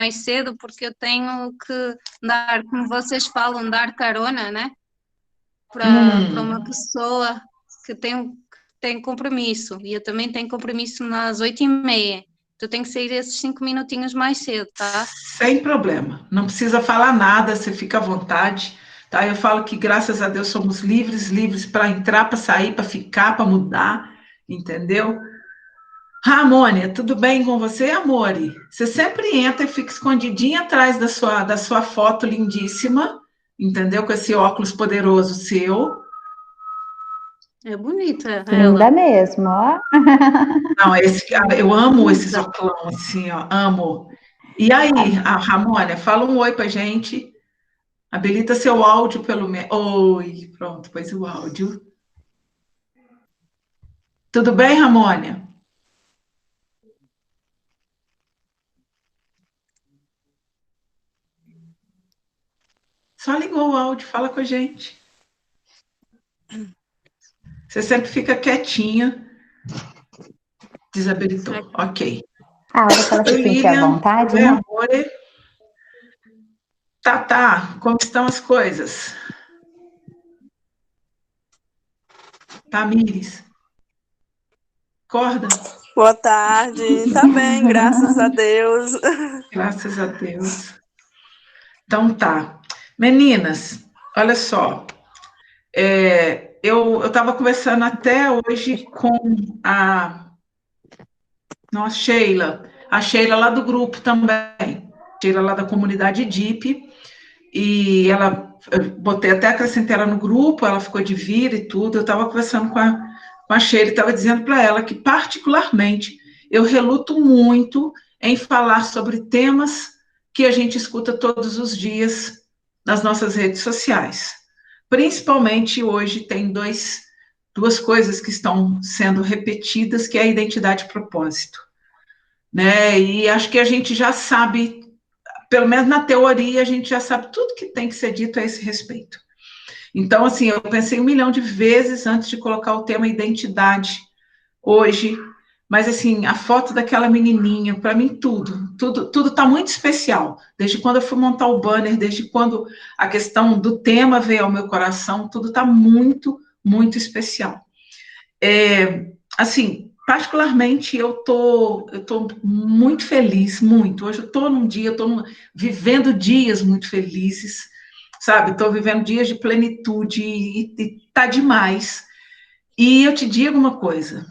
mais cedo, porque eu tenho que dar, como vocês falam, dar carona, né? Para uma pessoa que tem compromisso. E eu também tenho compromisso às 8h30. Então, tenho que sair esses 5 minutinhos mais cedo, tá? Sem problema. Não precisa falar nada, você fica à vontade. Tá? Eu falo que, graças a Deus, somos livres, livres para entrar, para sair, para ficar, para mudar, entendeu? Ramônia, tudo bem com você, amore? Você sempre entra e fica escondidinha atrás da sua foto lindíssima, entendeu? Com esse óculos poderoso seu. É bonita ela. Linda mesmo, ó. Não, eu amo esses Bonita. óculos assim, ó, amo. E aí, a Ramônia, fala um oi pra gente. Habilita seu áudio pelo menos. Oi, pronto, pôs o áudio. Tudo bem, Ramônia? Só ligou o áudio, fala com a gente. Você sempre fica quietinha. Desabilitou. Ok. A hora que ela se sentir à Lilian, vontade, oi, né? amore. Tá, como estão as coisas? Tamires, acorda? Boa tarde, tá bem, graças a Deus. Graças a Deus. Então tá. Meninas, olha só. Eu estava conversando até hoje com a nossa Sheila, a Sheila lá do grupo também, Sheila lá da comunidade DIP, e eu botei até acrescentei ela no grupo, ela ficou de vir e tudo. Eu estava conversando com a Sheila e estava dizendo para ela que, particularmente, eu reluto muito em falar sobre temas que a gente escuta todos os dias nas nossas redes sociais. Principalmente hoje tem duas coisas que estão sendo repetidas, que é a identidade e propósito. Né? E acho que a gente já sabe, pelo menos na teoria, a gente já sabe tudo que tem que ser dito a esse respeito. Então, assim, eu pensei 1 milhão de vezes antes de colocar o tema identidade hoje, mas, assim, a foto daquela menininha, para mim, tudo está muito especial. Desde quando eu fui montar o banner, desde quando a questão do tema veio ao meu coração, tudo está muito, muito especial. Assim, particularmente, eu tô muito feliz, muito. Hoje eu estou num dia, vivendo dias muito felizes, sabe? Estou vivendo dias de plenitude e tá demais. E eu te digo uma coisa,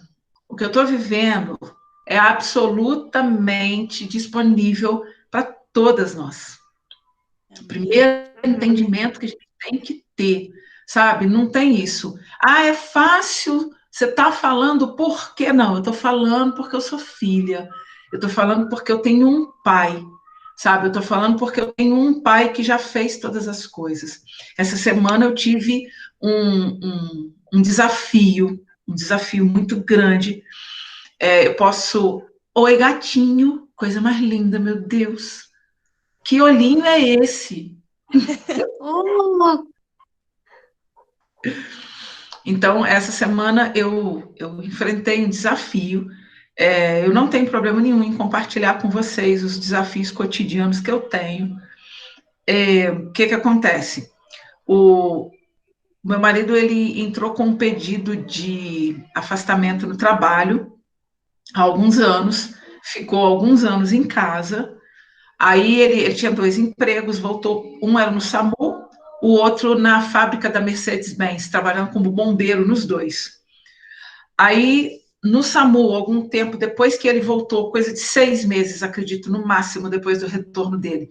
o que eu estou vivendo é absolutamente disponível para todas nós. O primeiro entendimento que a gente tem que ter, sabe? Não tem isso. Ah, é fácil, você está falando por quê? Não, eu estou falando porque eu sou filha. Eu estou falando porque eu tenho um pai, sabe? Eu estou falando porque eu tenho um pai que já fez todas as coisas. Essa semana eu tive um desafio muito grande. Eu posso... Oi, gatinho, coisa mais linda, meu Deus. Que olhinho é esse? Então, essa semana eu enfrentei um desafio. Eu não tenho problema nenhum em compartilhar com vocês os desafios cotidianos que eu tenho. O que acontece? O meu marido, ele entrou com um pedido de afastamento no trabalho há alguns anos, ficou alguns anos em casa. Aí ele tinha 2 empregos, voltou, um era no SAMU, o outro na fábrica da Mercedes-Benz, trabalhando como bombeiro nos dois. Aí, no SAMU, algum tempo depois que ele voltou, coisa de 6 meses, acredito, no máximo, depois do retorno dele,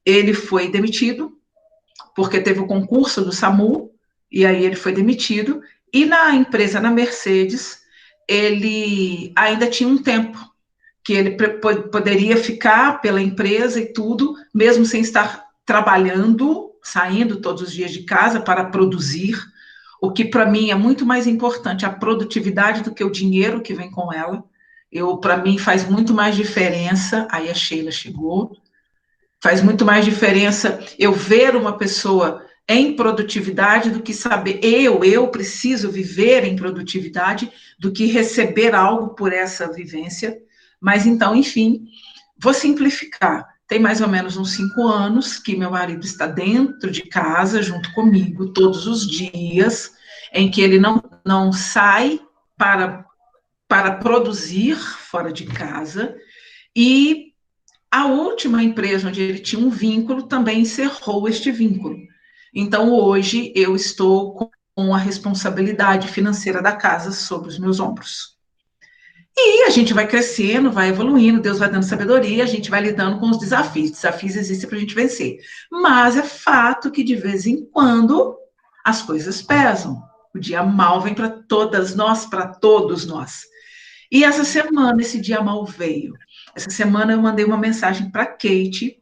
ele foi demitido, porque teve o concurso do SAMU, e aí ele foi demitido, e na empresa, na Mercedes, ele ainda tinha um tempo que ele poderia ficar pela empresa e tudo, mesmo sem estar trabalhando, saindo todos os dias de casa para produzir, o que para mim é muito mais importante, a produtividade, do que o dinheiro que vem com ela. Para mim faz muito mais diferença, aí a Sheila chegou, faz muito mais diferença eu ver uma pessoa em produtividade do que saber, eu preciso viver em produtividade, do que receber algo por essa vivência. Mas então, enfim, vou simplificar. tem mais ou menos uns 5 anos que meu marido está dentro de casa, junto comigo, todos os dias, em que ele não sai para produzir fora de casa, e a última empresa onde ele tinha um vínculo também encerrou este vínculo. Então, hoje, eu estou com a responsabilidade financeira da casa sobre os meus ombros. E a gente vai crescendo, vai evoluindo, Deus vai dando sabedoria, a gente vai lidando com os desafios. Desafios existem para a gente vencer. Mas é fato que, de vez em quando, as coisas pesam. O dia mal vem para todas nós, para todos nós. E essa semana, esse dia mal veio. Essa semana eu mandei uma mensagem para Kate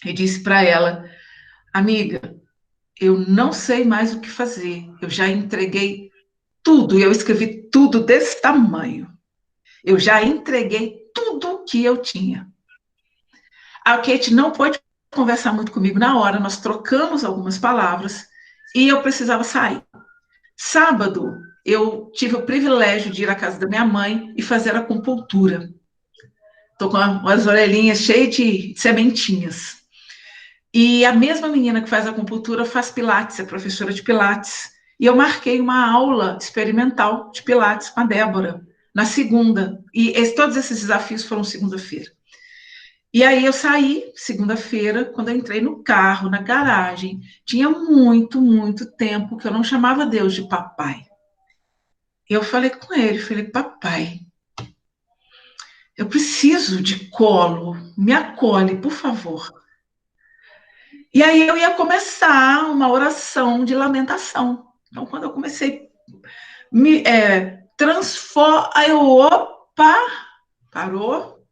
e disse para ela: amiga, eu não sei mais o que fazer. Eu já entreguei tudo, e eu escrevi tudo desse tamanho. Eu já entreguei tudo que eu tinha. A Kate não pôde conversar muito comigo na hora, nós trocamos algumas palavras e eu precisava sair. Sábado, eu tive o privilégio de ir à casa da minha mãe e fazer acupuntura. Estou com as orelhinhas cheias de sementinhas. E a mesma menina que faz acupuntura faz pilates, é professora de pilates. E eu marquei uma aula experimental de pilates com a Débora, na segunda. E todos esses desafios foram segunda-feira. E aí eu saí, segunda-feira, quando eu entrei no carro, na garagem, tinha muito, muito tempo que eu não chamava Deus de papai. E eu falei com ele, falei: papai, eu preciso de colo, me acolhe, por favor. E aí eu ia começar uma oração de lamentação. Então, quando eu comecei, aí eu, opa, parou.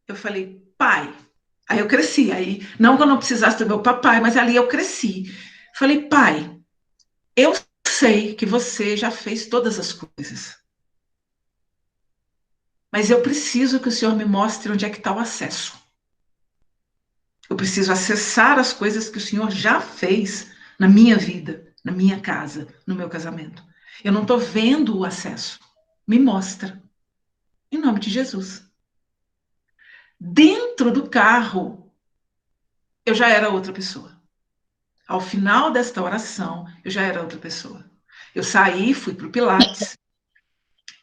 Eu falei: pai. Aí eu cresci. Aí, não que eu não precisasse do meu papai, mas ali eu cresci. Falei: pai, eu sei que você já fez todas as coisas. Mas eu preciso que o Senhor me mostre onde é que está o acesso. Eu preciso acessar as coisas que o Senhor já fez na minha vida, na minha casa, no meu casamento. Eu não estou vendo o acesso. Me mostra. Em nome de Jesus. Dentro do carro, eu já era outra pessoa. Ao final desta oração, eu já era outra pessoa. Eu saí, fui para o Pilates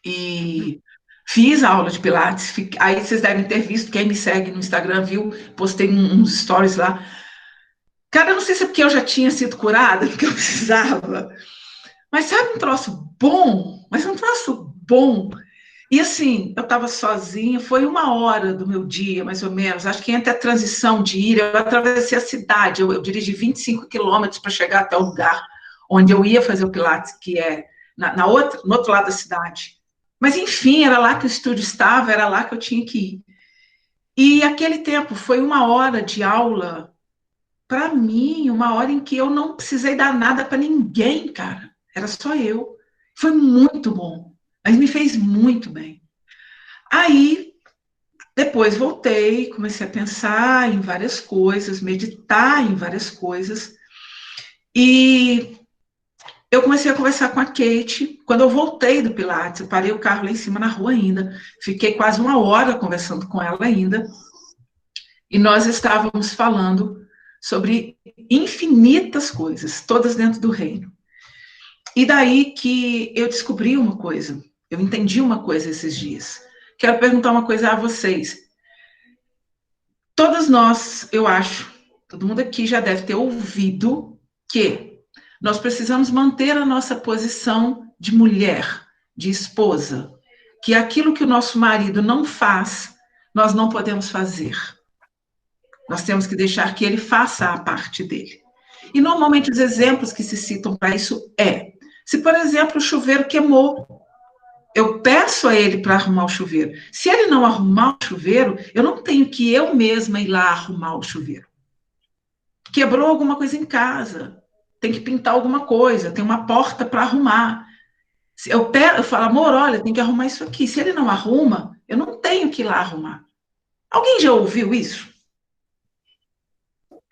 e fiz a aula de Pilates. Aí vocês devem ter visto, quem me segue no Instagram viu, postei uns stories lá. Cara, eu não sei se é porque eu já tinha sido curada, porque eu precisava. Mas sabe um troço bom? Mas um troço bom. E assim, eu estava sozinha, foi 1 hora do meu dia, mais ou menos. Acho que entre a transição de ir, eu atravessei a cidade. Eu dirigi 25 quilômetros para chegar até o lugar onde eu ia fazer o Pilates, que é no outro lado da cidade. Mas, enfim, era lá que o estúdio estava, era lá que eu tinha que ir. E aquele tempo foi 1 hora de aula, para mim, 1 hora em que eu não precisei dar nada para ninguém, cara. Era só eu. Foi muito bom, mas me fez muito bem. Aí, depois voltei, comecei a pensar em várias coisas, meditar em várias coisas, e eu comecei a conversar com a Kate. Quando eu voltei do Pilates, eu parei o carro lá em cima na rua ainda, fiquei quase 1 hora conversando com ela ainda, e nós estávamos falando sobre infinitas coisas, todas dentro do reino. E daí que eu descobri uma coisa, eu entendi uma coisa esses dias. Quero perguntar uma coisa a vocês. Todas nós, eu acho, todo mundo aqui já deve ter ouvido que nós precisamos manter a nossa posição de mulher, de esposa, que aquilo que o nosso marido não faz, nós não podemos fazer. Nós temos que deixar que ele faça a parte dele. E normalmente os exemplos que se citam para isso se, por exemplo, o chuveiro queimou, eu peço a ele para arrumar o chuveiro. Se ele não arrumar o chuveiro, eu não tenho que eu mesma ir lá arrumar o chuveiro. Quebrou alguma coisa em casa, tem que pintar alguma coisa, tem uma porta para arrumar. Eu falo: amor, olha, tem que arrumar isso aqui. Se ele não arruma, eu não tenho que ir lá arrumar. Alguém já ouviu isso?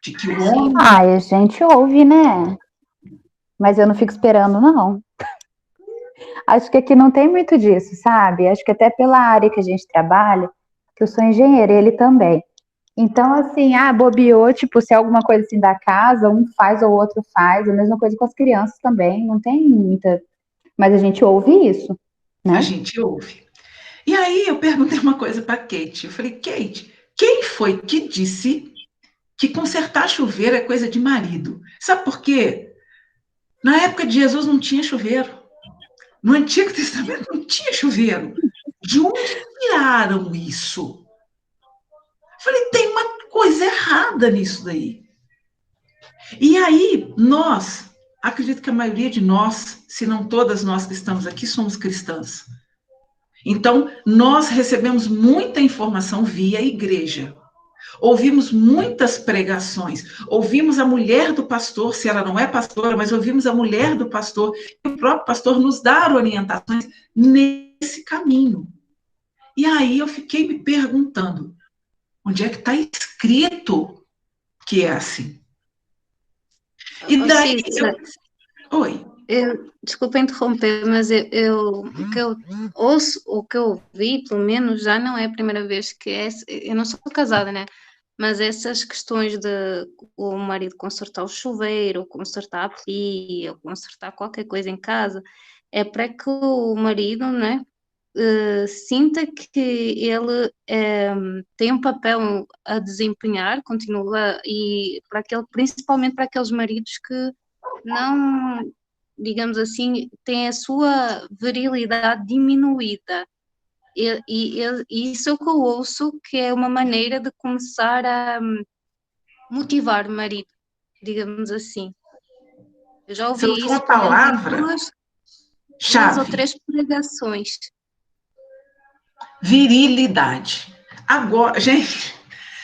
De que o homem... A gente ouve, né? Mas eu não fico esperando, não. Acho que aqui não tem muito disso, sabe? Acho que até pela área que a gente trabalha, que eu sou engenheira, ele também. Então, assim, bobeou, tipo, se é alguma coisa assim da casa, um faz ou o outro faz, a mesma coisa com as crianças também, não tem muita. Mas a gente ouve isso, A né? gente ouve. E aí eu perguntei uma coisa para Kate. Eu falei, Kate, quem foi que disse que consertar chuveiro é coisa de marido? Sabe por quê? Na época de Jesus não tinha chuveiro. No Antigo Testamento não tinha chuveiro. De onde tiraram isso? Eu falei, tem uma coisa errada nisso daí. E aí, nós, acredito que a maioria de nós, se não todas nós que estamos aqui, somos cristãs. Então, nós recebemos muita informação via igreja. Ouvimos muitas pregações, ouvimos a mulher do pastor, se ela não é pastora, mas ouvimos a mulher do pastor, e o próprio pastor nos dar orientações nesse caminho. E aí eu fiquei me perguntando, onde é que está escrito que é assim? E daí Cissa, Oi. desculpa interromper, mas o que eu ouço, o que eu vi, pelo menos, já não é a primeira vez que eu não sou casada, né? Mas essas questões de o marido consertar o chuveiro, ou consertar a pia, ou consertar qualquer coisa em casa, é para que o marido, né, sinta que ele tem um papel a desempenhar, continua, e principalmente para aqueles maridos que não, digamos assim, têm a sua virilidade diminuída. E isso é o que eu ouço, que é uma maneira de começar a motivar o marido, digamos assim. Eu já Você ouvi usou isso uma pelo menos em palavra duas ou chave, três pregações. virilidade. Agora, gente,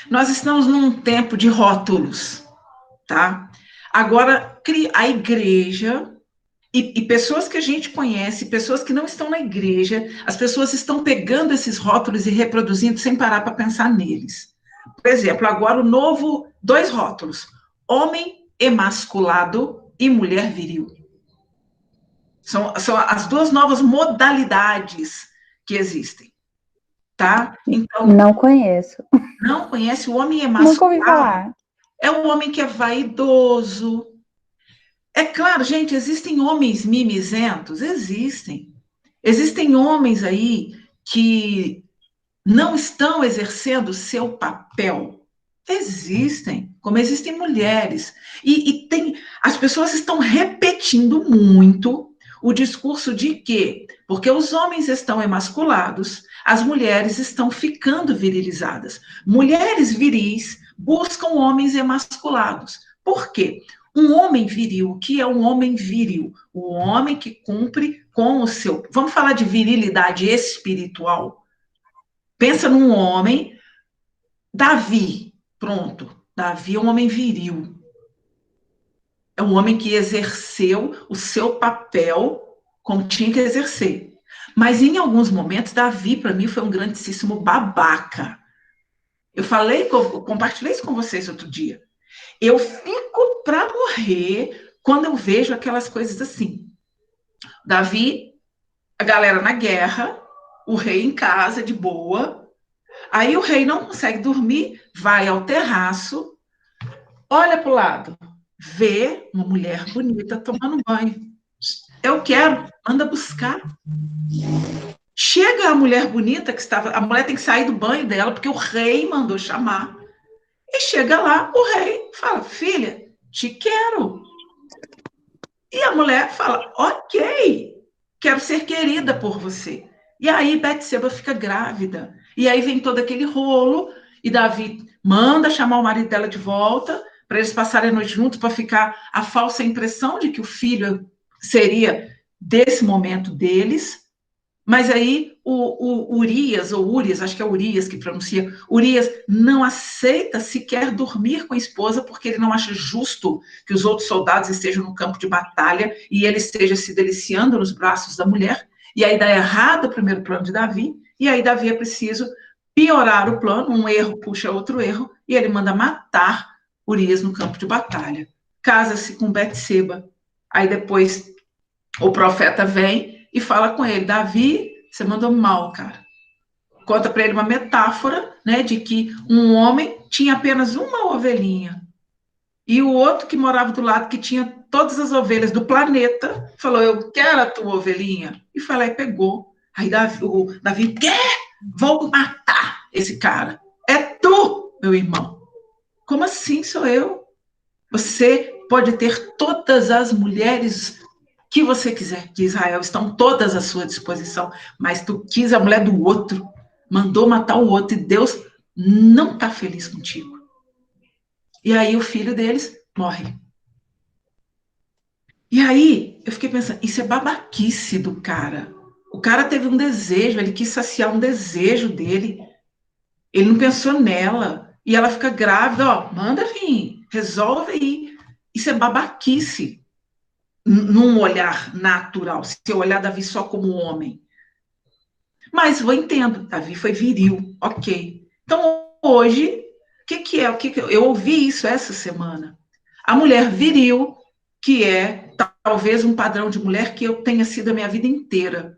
nós estamos num tempo de rótulos, tá? Agora, a igreja e pessoas que a gente conhece, pessoas que não estão na igreja, as pessoas estão pegando esses rótulos e reproduzindo sem parar para pensar neles. Por exemplo, agora dois rótulos: homem emasculado e mulher viril. São as duas novas modalidades que existem, tá? Então, Não conheço. não conhece o homem Nunca ouvi emasculado? falar. É o homem que é vaidoso. É claro, gente, existem homens mimizentos? Existem. Existem homens aí que não estão exercendo o seu papel. Existem, como existem mulheres. As pessoas estão repetindo muito o discurso de que, porque os homens estão emasculados, as mulheres estão ficando virilizadas. Mulheres viris buscam homens emasculados. Por quê? Um homem viril, o que é um homem viril? O homem que cumpre com o seu. Vamos falar de virilidade espiritual? Pensa num homem, Davi, pronto. Davi é um homem viril. É um homem que exerceu o seu papel como tinha que exercer. Mas em alguns momentos, Davi, para mim, foi um grandíssimo babaca. Compartilhei isso com vocês outro dia. Eu fico para morrer quando eu vejo aquelas coisas assim. Davi, a galera na guerra, o rei em casa, de boa. Aí o rei não consegue dormir, vai ao terraço, olha para o lado, vê uma mulher bonita tomando banho. Eu quero, manda buscar. Chega a mulher bonita que estava, a mulher tem que sair do banho dela porque o rei mandou chamar. E chega lá, o rei fala: "Filha, te quero". E a mulher fala: "OK, quero ser querida por você". E aí Betseba fica grávida. E aí vem todo aquele rolo e Davi manda chamar o marido dela de volta para eles passarem a noite juntos, para ficar a falsa impressão de que o filho seria desse momento deles. Mas aí o Urias, ou Urias, acho que é Urias que pronuncia, Urias não aceita sequer dormir com a esposa porque ele não acha justo que os outros soldados estejam no campo de batalha e ele esteja se deliciando nos braços da mulher. E aí dá errado o primeiro plano de Davi, e aí Davi é preciso piorar o plano, um erro puxa outro erro, e ele manda matar Urias no campo de batalha. Casa-se com Betseba. Aí depois o profeta vem e fala com ele: Davi, você mandou mal, cara. Conta para ele uma metáfora, né, de que um homem tinha apenas uma ovelhinha. E o outro que morava do lado, que tinha todas as ovelhas do planeta, falou, eu quero a tua ovelhinha. E foi lá e pegou. Aí o Davi, quer? Vou matar esse cara. É tu, meu irmão. Como assim sou eu? Você pode ter todas as mulheres que você quiser de Israel, estão todas à sua disposição, mas tu quis a mulher do outro, mandou matar o outro, e Deus não está feliz contigo. E aí o filho deles morre. E aí eu fiquei pensando, isso é babaquice do cara. O cara teve um desejo, ele quis saciar um desejo dele, ele não pensou nela, e ela fica grávida, ó, manda vir, resolve aí. Isso é babaquice, num olhar natural, se eu olhar Davi só como homem. Mas eu entendo, Davi foi viril, ok. Então, hoje, eu ouvi isso essa semana. A mulher viril, que é talvez um padrão de mulher que eu tenha sido a minha vida inteira.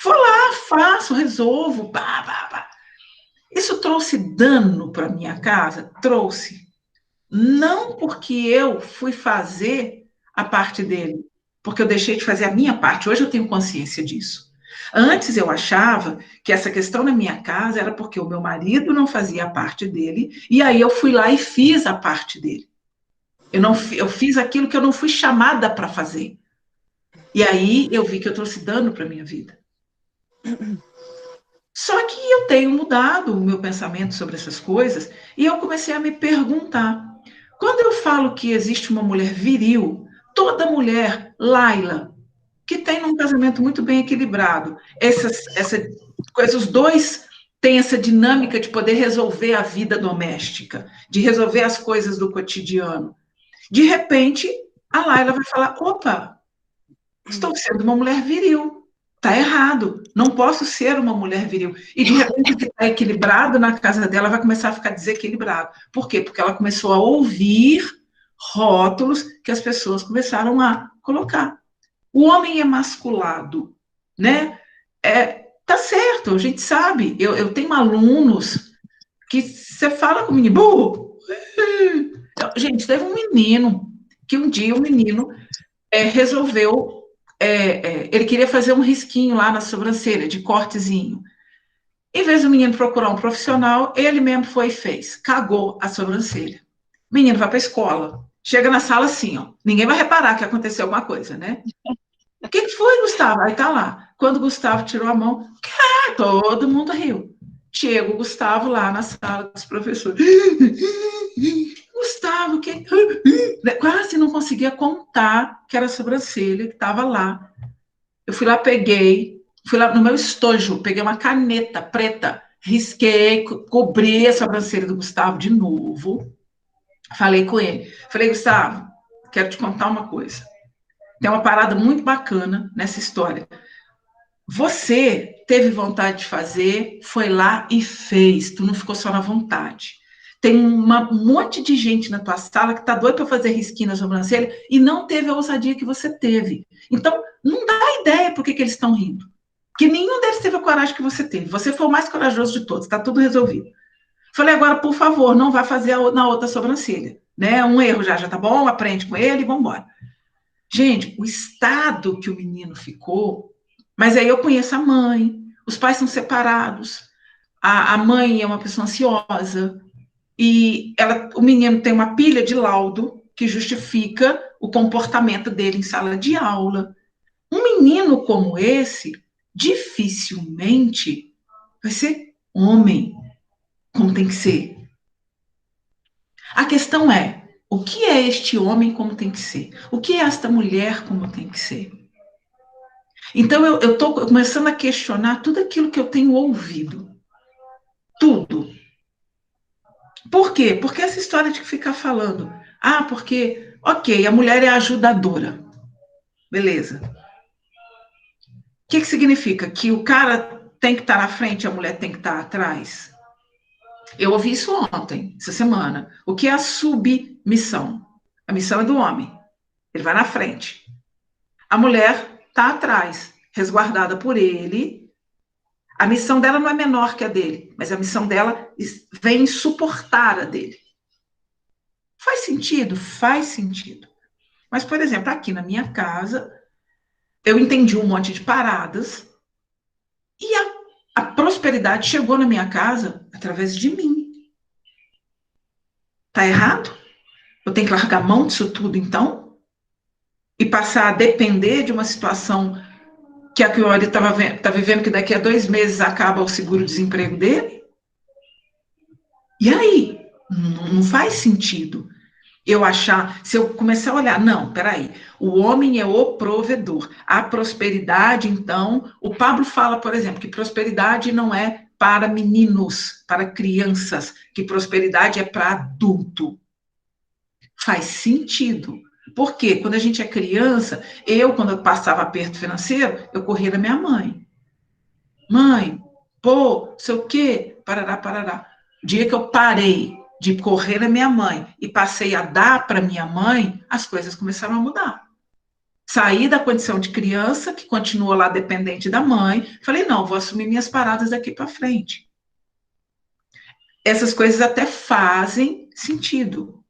Vou lá, faço, resolvo, pá, pá, pá. Isso trouxe dano para minha casa? Trouxe. Não porque eu fui fazer a parte dele, porque eu deixei de fazer a minha parte. Hoje eu tenho consciência disso. Antes eu achava que essa questão na minha casa era porque o meu marido não fazia a parte dele, e aí eu fui lá e fiz a parte dele. Eu fiz aquilo que eu não fui chamada para fazer. E aí eu vi que eu trouxe dano para a minha vida. Só que eu tenho mudado o meu pensamento sobre essas coisas, e eu comecei a me perguntar. Quando eu falo que existe uma mulher viril, toda mulher, Laila, que tem um casamento muito bem equilibrado, essa coisa, os dois têm essa dinâmica de poder resolver a vida doméstica, de resolver as coisas do cotidiano. De repente, a Laila vai falar, opa, estou sendo uma mulher viril. Está errado, não posso ser uma mulher viril. E de repente o que está equilibrado na casa dela vai começar a ficar desequilibrado. Por quê? Porque ela começou a ouvir rótulos que as pessoas começaram a colocar. O homem emasculado, né? Tá certo, a gente sabe. Eu tenho alunos que você fala com o menino, burro. Gente, teve um menino que um dia o menino resolveu. Ele queria fazer um risquinho lá na sobrancelha, de cortezinho. Em vez do menino procurar um profissional, ele mesmo foi e fez. Cagou a sobrancelha. O menino vai para a escola. Chega na sala assim, ó. Ninguém vai reparar que aconteceu alguma coisa, né? O que foi, Gustavo? Aí tá lá. Quando o Gustavo tirou a mão, todo mundo riu. Chega o Gustavo lá na sala dos professores. Gustavo, que quase não conseguia contar que era a sobrancelha que estava lá. Eu fui lá, fui lá no meu estojo, peguei uma caneta preta, risquei, cobri a sobrancelha do Gustavo de novo. Falei com ele. Falei, Gustavo, quero te contar uma coisa. Tem uma parada muito bacana nessa história. Você teve vontade de fazer, foi lá e fez. Tu não ficou só na vontade. Tem um monte de gente na tua sala que está doido para fazer risquinho na sobrancelha e não teve a ousadia que você teve. Então, não dá ideia por que eles estão rindo. Porque nenhum deles teve a coragem que você teve. Você foi o mais corajoso de todos, está tudo resolvido. Falei, agora, por favor, não vá fazer na outra sobrancelha. Né? Um erro já tá bom, aprende com ele e vamos embora. Gente, o estado que o menino ficou, mas aí eu conheço a mãe, os pais são separados, a mãe é uma pessoa ansiosa, e o menino tem uma pilha de laudo que justifica o comportamento dele em sala de aula. Um menino como esse, dificilmente vai ser homem, como tem que ser. A questão é, o que é este homem como tem que ser? O que é esta mulher como tem que ser? Então, eu estou começando a questionar tudo aquilo que eu tenho ouvido. Tudo. Por quê? Porque essa história de ficar falando, porque, ok, a mulher é ajudadora. Beleza. O que significa? Que o cara tem que estar na frente e a mulher tem que estar atrás? Eu ouvi isso ontem, essa semana. O que é a submissão? A missão é do homem. Ele vai na frente. A mulher está atrás, resguardada por ele. A missão dela não é menor que a dele, mas a missão dela vem suportar a dele. Faz sentido? Faz sentido. Mas, por exemplo, aqui na minha casa, eu entendi um monte de paradas e a prosperidade chegou na minha casa através de mim. Tá errado? Eu tenho que largar a mão disso tudo, então? E passar a depender de uma situação que a Chiori está vivendo, que daqui a 2 meses acaba o seguro-desemprego dele? E aí? Não faz sentido eu achar, se eu começar a olhar, não, peraí, o homem é o provedor. A prosperidade, então, o Pablo fala, por exemplo, que prosperidade não é para meninos, para crianças, que prosperidade é para adulto. Faz sentido. Porque quando a gente é criança, quando eu passava aperto financeiro, eu corria da minha mãe. Mãe, pô, sei o quê, parará, parará. O dia que eu parei de correr da minha mãe e passei a dar para minha mãe, as coisas começaram a mudar. Saí da condição de criança, que continua lá dependente da mãe, falei, não, vou assumir minhas paradas daqui para frente. Essas coisas até fazem sentido.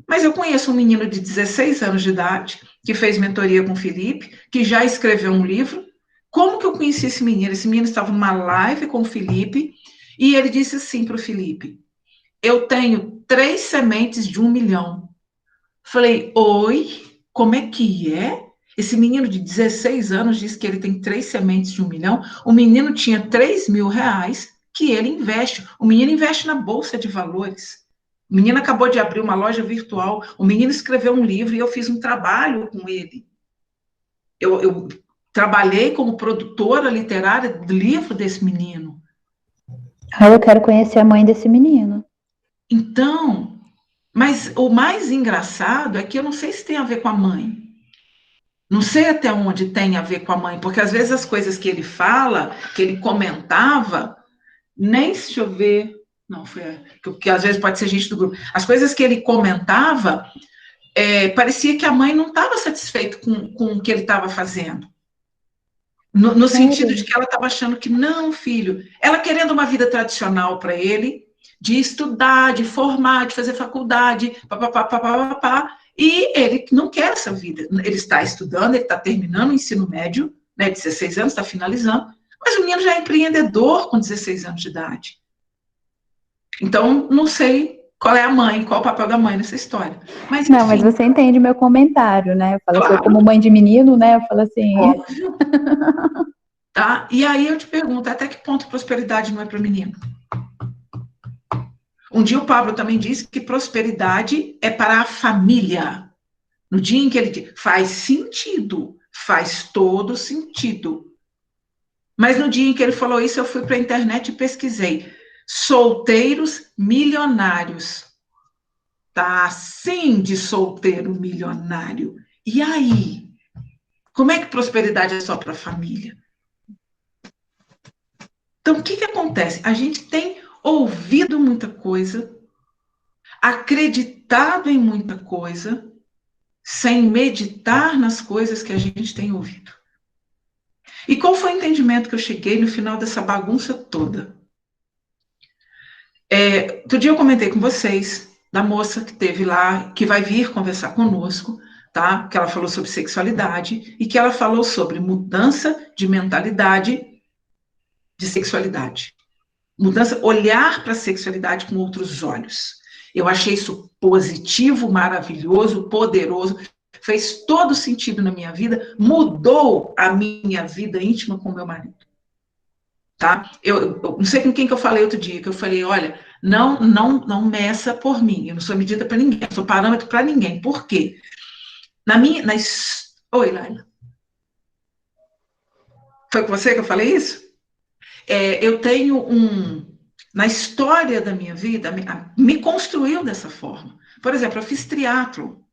Mas eu conheço um menino de 16 anos de idade, que fez mentoria com o Felipe, que já escreveu um livro. Como que eu conheci esse menino? Esse menino estava numa live com o Felipe, e ele disse assim para o Felipe, eu tenho 3 sementes de 1 milhão. Falei, oi, como é que é? Esse menino de 16 anos disse que ele tem 3 sementes de 1 milhão. O menino tinha 3 mil reais que ele investe. O menino investe na Bolsa de Valores. O menino acabou de abrir uma loja virtual. O menino escreveu um livro e eu fiz um trabalho com ele. Eu trabalhei como produtora literária do livro desse menino. Eu quero conhecer a mãe desse menino. Então, mas o mais engraçado é que eu não sei se tem a ver com a mãe. Não sei até onde tem a ver com a mãe, porque às vezes as coisas que ele fala, que ele comentava, nem se eu ver, não, foi, porque às vezes pode ser gente do grupo, as coisas que ele comentava, parecia que a mãe não estava satisfeita com o que ele estava fazendo. No sentido de que ela estava achando que, não, filho, ela querendo uma vida tradicional para ele, de estudar, de formar, de fazer faculdade, papapá, e ele não quer essa vida. Ele está estudando, ele está terminando o ensino médio, né, 16 anos, está finalizando, mas o menino já é empreendedor com 16 anos de idade. Então, não sei qual é a mãe, qual o papel da mãe nessa história. Mas, enfim, não, mas você entende meu comentário, né? Eu falo claro. assim, como mãe de menino, né? Eu falo assim... Óbvio. Tá? E aí eu te pergunto, até que ponto prosperidade não é para menino? Um dia o Pablo também disse que prosperidade é para a família. No dia em que ele diz, faz sentido, faz todo sentido. Mas no dia em que ele falou isso, eu fui para a internet e pesquisei. Solteiros milionários. Tá assim de solteiro milionário. E aí? Como é que prosperidade é só para a família? Então, o que acontece? A gente tem ouvido muita coisa, acreditado em muita coisa, sem meditar nas coisas que a gente tem ouvido. E qual foi o entendimento que eu cheguei no final dessa bagunça toda? Outro dia eu comentei com vocês da moça que teve lá, que vai vir conversar conosco, tá? Que ela falou sobre sexualidade e que ela falou sobre mudança de mentalidade de sexualidade. Mudança, olhar para a sexualidade com outros olhos. Eu achei isso positivo, maravilhoso, poderoso, fez todo sentido na minha vida, mudou a minha vida íntima com o meu marido. Tá? Eu não sei com quem que eu falei outro dia, que eu falei, olha, não meça por mim, eu não sou medida para ninguém, eu sou parâmetro para ninguém. Por quê? Oi, Laila. Foi com você que eu falei isso? Eu tenho na história da minha vida, me construiu dessa forma. Por exemplo, eu fiz triatlo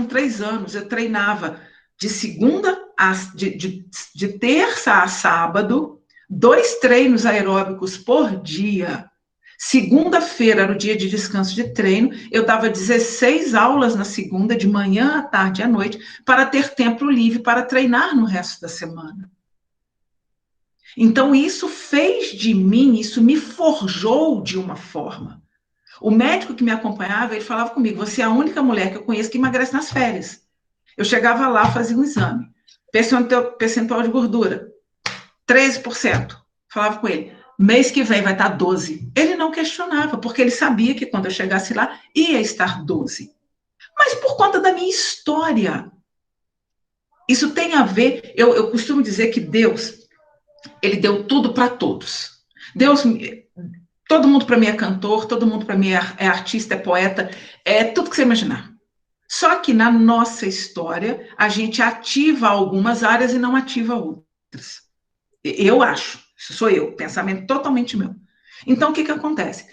3 anos, eu treinava de terça a sábado, 2 treinos aeróbicos por dia. Segunda-feira era o dia de descanso de treino, eu dava 16 aulas na segunda, de manhã, à tarde e à noite, para ter tempo livre para treinar no resto da semana. Então, isso fez de mim, isso me forjou de uma forma. O médico que me acompanhava, ele falava comigo, você é a única mulher que eu conheço que emagrece nas férias. Eu chegava lá, fazia um exame. Percentual de gordura, 13%. Falava com ele, mês que vem vai estar 12%. Ele não questionava, porque ele sabia que quando eu chegasse lá, ia estar 12%. Mas por conta da minha história. Isso tem a ver, eu costumo dizer que Deus, ele deu tudo para todos. Deus, todo mundo para mim é cantor, todo mundo para mim é artista, é poeta, é tudo que você imaginar. Só que na nossa história, a gente ativa algumas áreas e não ativa outras. Eu acho, isso sou eu, pensamento totalmente meu. Então, o que acontece?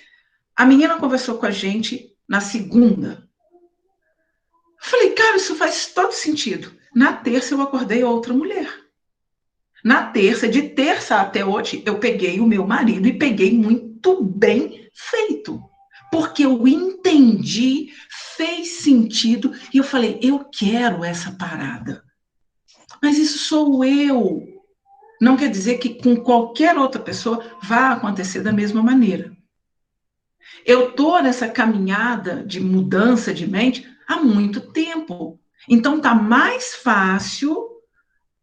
A menina conversou com a gente na segunda. Eu falei, cara, isso faz todo sentido. Na terça, eu acordei outra mulher. Na terça, de terça até hoje, eu peguei o meu marido e peguei muito bem feito. Porque eu entendi, fez sentido, e eu falei, eu quero essa parada. Mas isso sou eu. Não quer dizer que com qualquer outra pessoa vá acontecer da mesma maneira. Eu estou nessa caminhada de mudança de mente há muito tempo. Então, está mais fácil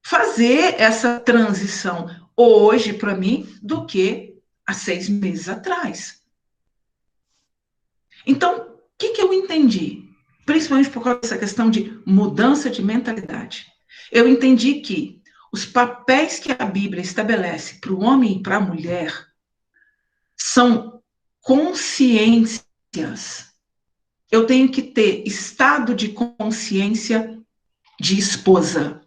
fazer essa transição hoje para mim do que há 6 meses atrás. Então, o que eu entendi? Principalmente por causa dessa questão de mudança de mentalidade. Eu entendi que os papéis que a Bíblia estabelece para o homem e para a mulher são consciências. Eu tenho que ter estado de consciência de esposa,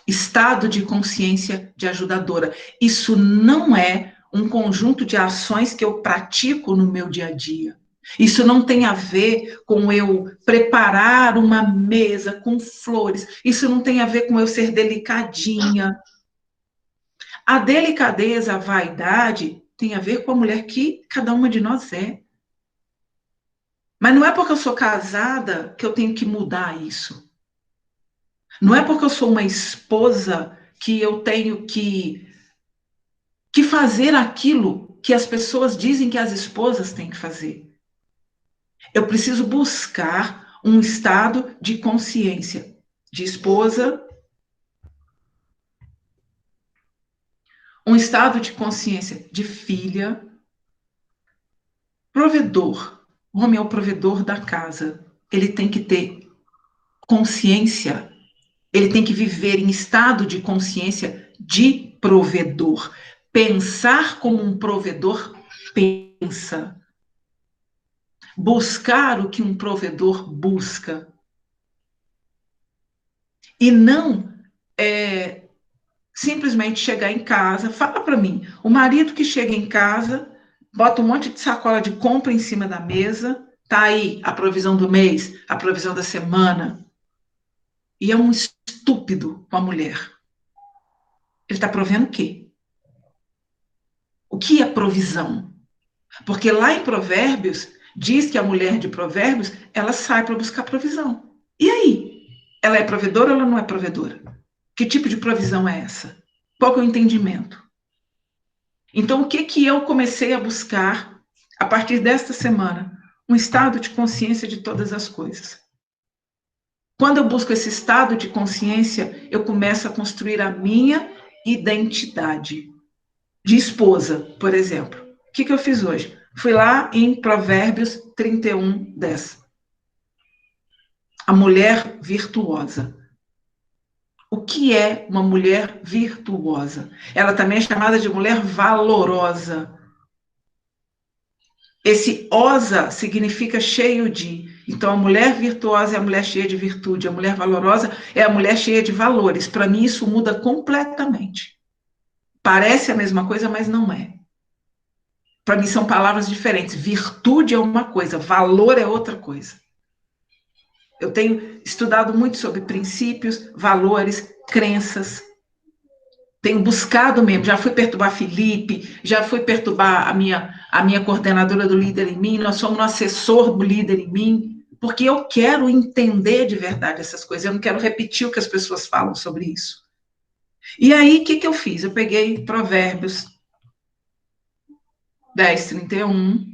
estado de consciência de ajudadora. Isso não é um conjunto de ações que eu pratico no meu dia a dia. Isso não tem a ver com eu preparar uma mesa com flores. Isso não tem a ver com eu ser delicadinha. A delicadeza, a vaidade, tem a ver com a mulher que cada uma de nós é. Mas não é porque eu sou casada que eu tenho que mudar isso. Não é porque eu sou uma esposa que eu tenho que fazer aquilo que as pessoas dizem que as esposas têm que fazer. Eu preciso buscar um estado de consciência de esposa, um estado de consciência de filha, provedor. O homem é o provedor da casa. Ele tem que ter consciência, ele tem que viver em estado de consciência de provedor. Pensar como um provedor pensa. Buscar o que um provedor busca. E não simplesmente chegar em casa. Fala para mim, o marido que chega em casa, bota um monte de sacola de compra em cima da mesa, tá aí a provisão do mês, a provisão da semana, e é um estúpido com a mulher. Ele está provendo o quê? O que é provisão? Porque lá em Provérbios, diz que a mulher de Provérbios, ela sai para buscar provisão. E aí? Ela é provedora ou ela não é provedora? Que tipo de provisão é essa? Qual que é o entendimento? Então, o que eu comecei a buscar a partir desta semana? Um estado de consciência de todas as coisas. Quando eu busco esse estado de consciência, eu começo a construir a minha identidade de esposa, por exemplo. O que eu fiz hoje? Fui lá em Provérbios 31, 10. A mulher virtuosa. O que é uma mulher virtuosa? Ela também é chamada de mulher valorosa. Esse osa significa cheio de. Então, a mulher virtuosa é a mulher cheia de virtude. A mulher valorosa é a mulher cheia de valores. Para mim, isso muda completamente. Parece a mesma coisa, mas não é. Para mim, são palavras diferentes. Virtude é uma coisa, valor é outra coisa. Eu tenho estudado muito sobre princípios, valores, crenças. Tenho buscado mesmo. Já fui perturbar Felipe, já fui perturbar a minha coordenadora do Líder em Mim. Nós somos um assessor do Líder em Mim, porque eu quero entender de verdade essas coisas. Eu não quero repetir o que as pessoas falam sobre isso. E aí, o que eu fiz? Eu peguei Provérbios 10:31.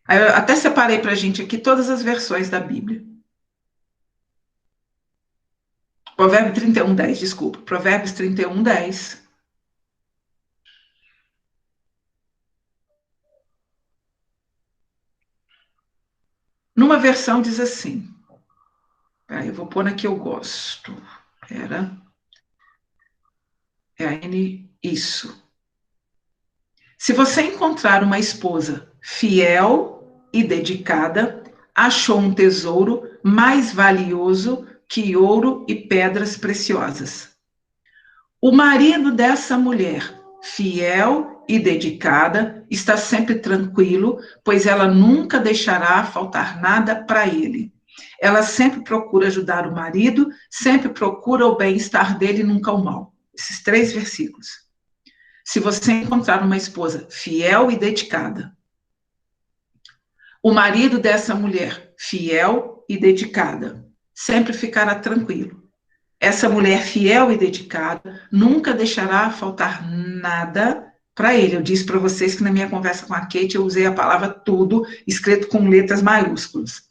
Aí eu até separei para a gente aqui todas as versões da Bíblia. Provérbio 31:10, desculpa. Provérbios 31:10. Numa versão diz assim. Eu vou pôr na que eu gosto. Isso. Se você encontrar uma esposa fiel e dedicada, achou um tesouro mais valioso que ouro e pedras preciosas. O marido dessa mulher, fiel e dedicada, está sempre tranquilo, pois ela nunca deixará faltar nada para ele. Ela sempre procura ajudar o marido, sempre procura o bem-estar dele e nunca o mal. Esses 3 versículos. Se você encontrar uma esposa fiel e dedicada, o marido dessa mulher, fiel e dedicada, sempre ficará tranquilo. Essa mulher fiel e dedicada nunca deixará faltar nada para ele. Eu disse para vocês que na minha conversa com a Kate eu usei a palavra tudo, escrito com letras maiúsculas.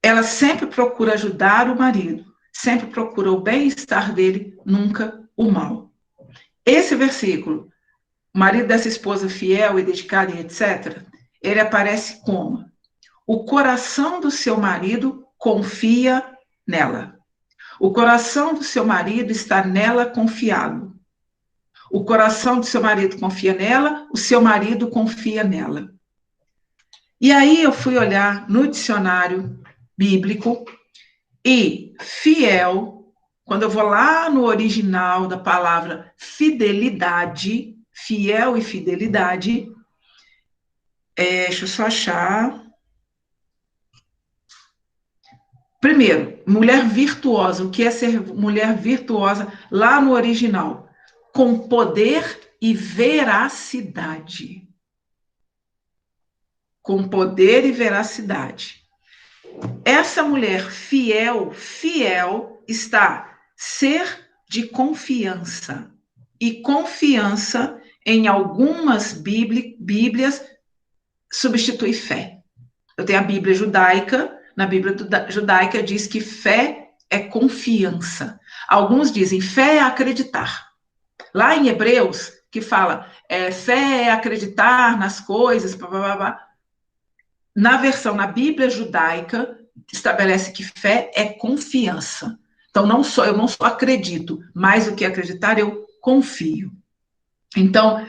Ela sempre procura ajudar o marido, sempre procura o bem-estar dele, nunca o mal. Esse versículo, o marido dessa esposa fiel e dedicada e etc., ele aparece como? O coração do seu marido confia nela. O coração do seu marido está nela confiado. O coração do seu marido confia nela, o seu marido confia nela. E aí eu fui olhar no dicionário bíblico e fiel, quando eu vou lá no original da palavra fidelidade, fiel e fidelidade, deixa eu só achar. Primeiro, mulher virtuosa. O que é ser mulher virtuosa lá no original? Com poder e veracidade. Com poder e veracidade. Essa mulher fiel está ser de confiança. E confiança, em algumas bíblias, substitui fé. Eu tenho a Bíblia judaica. Na Bíblia judaica diz que fé é confiança. Alguns dizem fé é acreditar. Lá em Hebreus, que fala fé é acreditar nas coisas, blá, blá, blá. Na Bíblia judaica, estabelece que fé é confiança. Então, eu não só acredito, mais do que acreditar, eu confio. Então,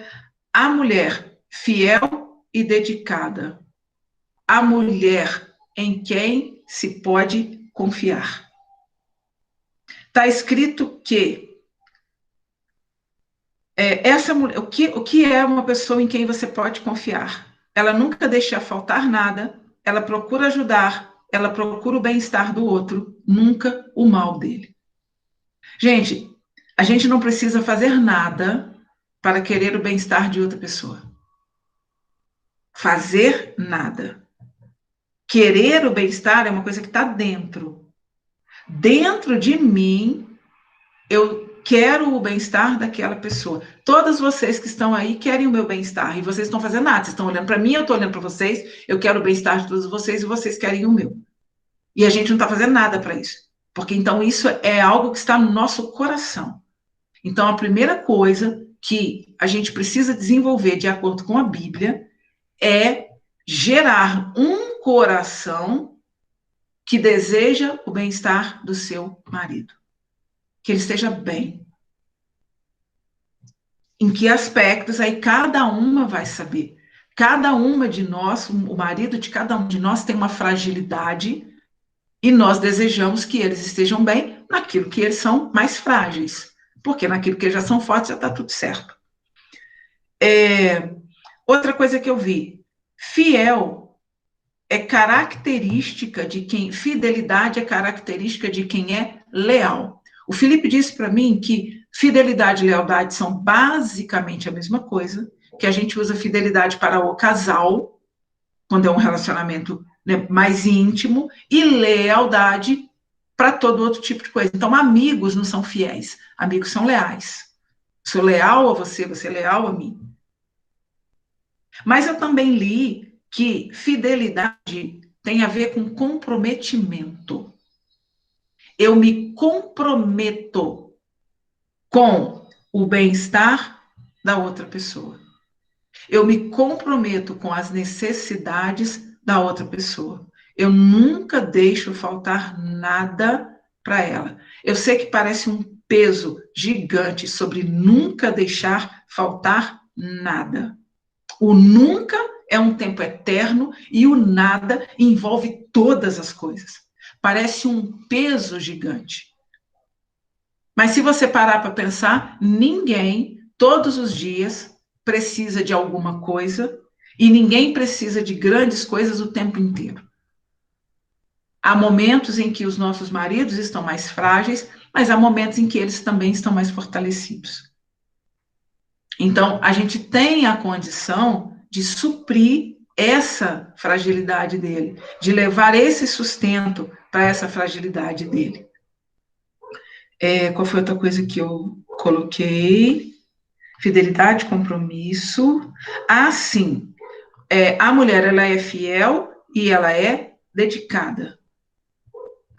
a mulher fiel e dedicada, a mulher em quem se pode confiar. Está escrito que essa mulher, o que é uma pessoa em quem você pode confiar? Ela nunca deixa faltar nada, ela procura ajudar, ela procura o bem-estar do outro, nunca o mal dele. Gente, a gente não precisa fazer nada para querer o bem-estar de outra pessoa. Fazer nada. Querer o bem-estar é uma coisa que está dentro. Dentro de mim, eu quero o bem-estar daquela pessoa. Todas vocês que estão aí querem o meu bem-estar. E vocês estão fazendo nada. Vocês estão olhando para mim, eu estou olhando para vocês. Eu quero o bem-estar de todos vocês e vocês querem o meu. E a gente não está fazendo nada para isso. Porque então isso é algo que está no nosso coração. Então a primeira coisa que a gente precisa desenvolver de acordo com a Bíblia é gerar um coração que deseja o bem-estar do seu marido. Que ele esteja bem. Em que aspectos, aí cada uma vai saber. Cada uma de nós, o marido de cada um de nós tem uma fragilidade e nós desejamos que eles estejam bem naquilo que eles são mais frágeis. Porque naquilo que eles já são fortes já está tudo certo. Outra coisa que eu vi, fiel é característica de quem, fidelidade é característica de quem é leal. O Felipe disse para mim que fidelidade e lealdade são basicamente a mesma coisa, que a gente usa fidelidade para o casal, quando é um relacionamento, né, mais íntimo, e lealdade para todo outro tipo de coisa. Então, amigos não são fiéis, amigos são leais. Sou leal a você, você é leal a mim. Mas eu também li que fidelidade tem a ver com comprometimento. Eu me comprometo com o bem-estar da outra pessoa. Eu me comprometo com as necessidades da outra pessoa. Eu nunca deixo faltar nada para ela. Eu sei que parece um peso gigante sobre nunca deixar faltar nada. O nunca é um tempo eterno e o nada envolve todas as coisas. Parece um peso gigante. Mas se você parar para pensar, ninguém, todos os dias, precisa de alguma coisa e ninguém precisa de grandes coisas o tempo inteiro. Há momentos em que os nossos maridos estão mais frágeis, mas há momentos em que eles também estão mais fortalecidos. Então, a gente tem a condição de suprir essa fragilidade dele, de levar esse sustento para essa fragilidade dele. Qual foi outra coisa que eu coloquei? Fidelidade, compromisso. Sim. A mulher, ela é fiel e ela é dedicada.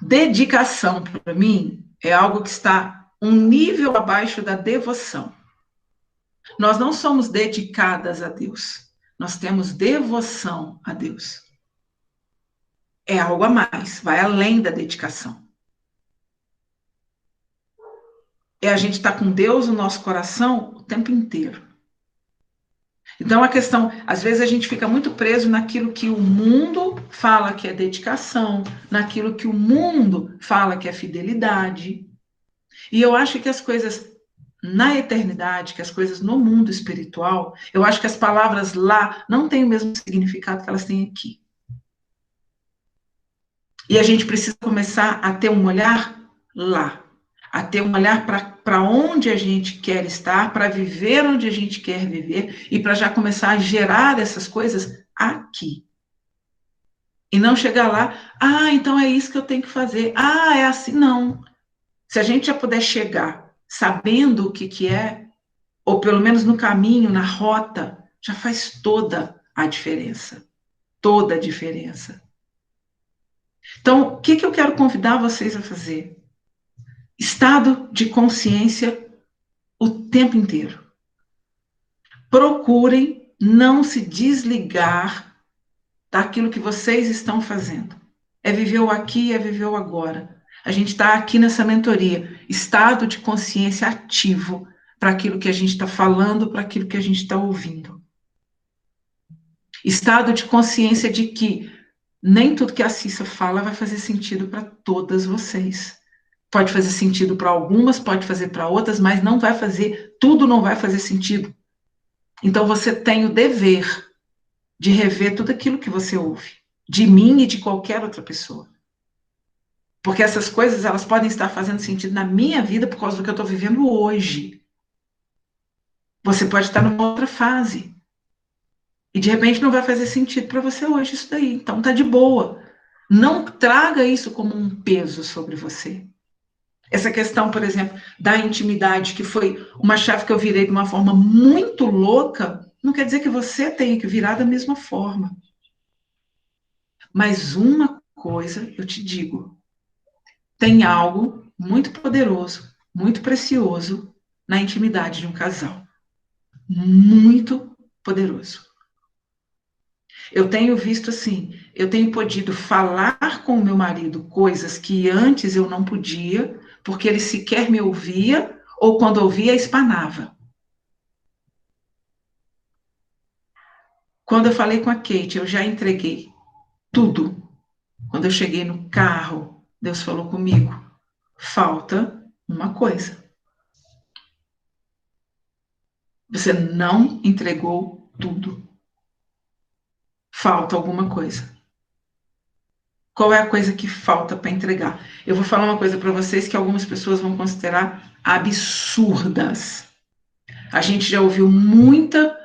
Dedicação, para mim, é algo que está um nível abaixo da devoção. Nós não somos dedicadas a Deus. Nós temos devoção a Deus. É algo a mais, vai além da dedicação. A gente estar com Deus no nosso coração o tempo inteiro. Então, a questão, às vezes a gente fica muito preso naquilo que o mundo fala que é dedicação, naquilo que o mundo fala que é fidelidade. E eu acho que as coisas na eternidade, que as coisas no mundo espiritual, eu acho que as palavras lá não têm o mesmo significado que elas têm aqui. E a gente precisa começar a ter um olhar lá, a ter um olhar para onde a gente quer estar, para viver onde a gente quer viver e para já começar a gerar essas coisas aqui. E não chegar lá, então é isso que eu tenho que fazer. É assim, não. Se a gente já puder chegar sabendo o que é, ou pelo menos no caminho, na rota, já faz toda a diferença. Toda a diferença. Então, o que eu quero convidar vocês a fazer? Estado de consciência o tempo inteiro. Procurem não se desligar daquilo que vocês estão fazendo. É viver o aqui, é viver o agora. A gente está aqui nessa mentoria. Estado de consciência ativo para aquilo que a gente está falando, para aquilo que a gente está ouvindo. Estado de consciência de que nem tudo que a Cissa fala vai fazer sentido para todas vocês. Pode fazer sentido para algumas, pode fazer para outras, mas não vai fazer, tudo não vai fazer sentido. Então você tem o dever de rever tudo aquilo que você ouve, de mim e de qualquer outra pessoa. Porque essas coisas, elas podem estar fazendo sentido na minha vida por causa do que eu estou vivendo hoje. Você pode estar numa outra fase. E de repente não vai fazer sentido para você hoje isso daí. Então tá de boa. Não traga isso como um peso sobre você. Essa questão, por exemplo, da intimidade, que foi uma chave que eu virei de uma forma muito louca, não quer dizer que você tenha que virar da mesma forma. Mas uma coisa eu te digo, tem algo muito poderoso, muito precioso na intimidade de um casal. Muito poderoso. Eu tenho visto assim, eu tenho podido falar com o meu marido coisas que antes eu não podia, porque ele sequer me ouvia, ou quando ouvia, espanava. Quando eu falei com a Kate, eu já entreguei tudo. Quando eu cheguei no carro, Deus falou comigo, falta uma coisa. Você não entregou tudo. Falta alguma coisa. Qual é a coisa que falta para entregar? Eu vou falar uma coisa para vocês que algumas pessoas vão considerar absurdas. A gente já ouviu muita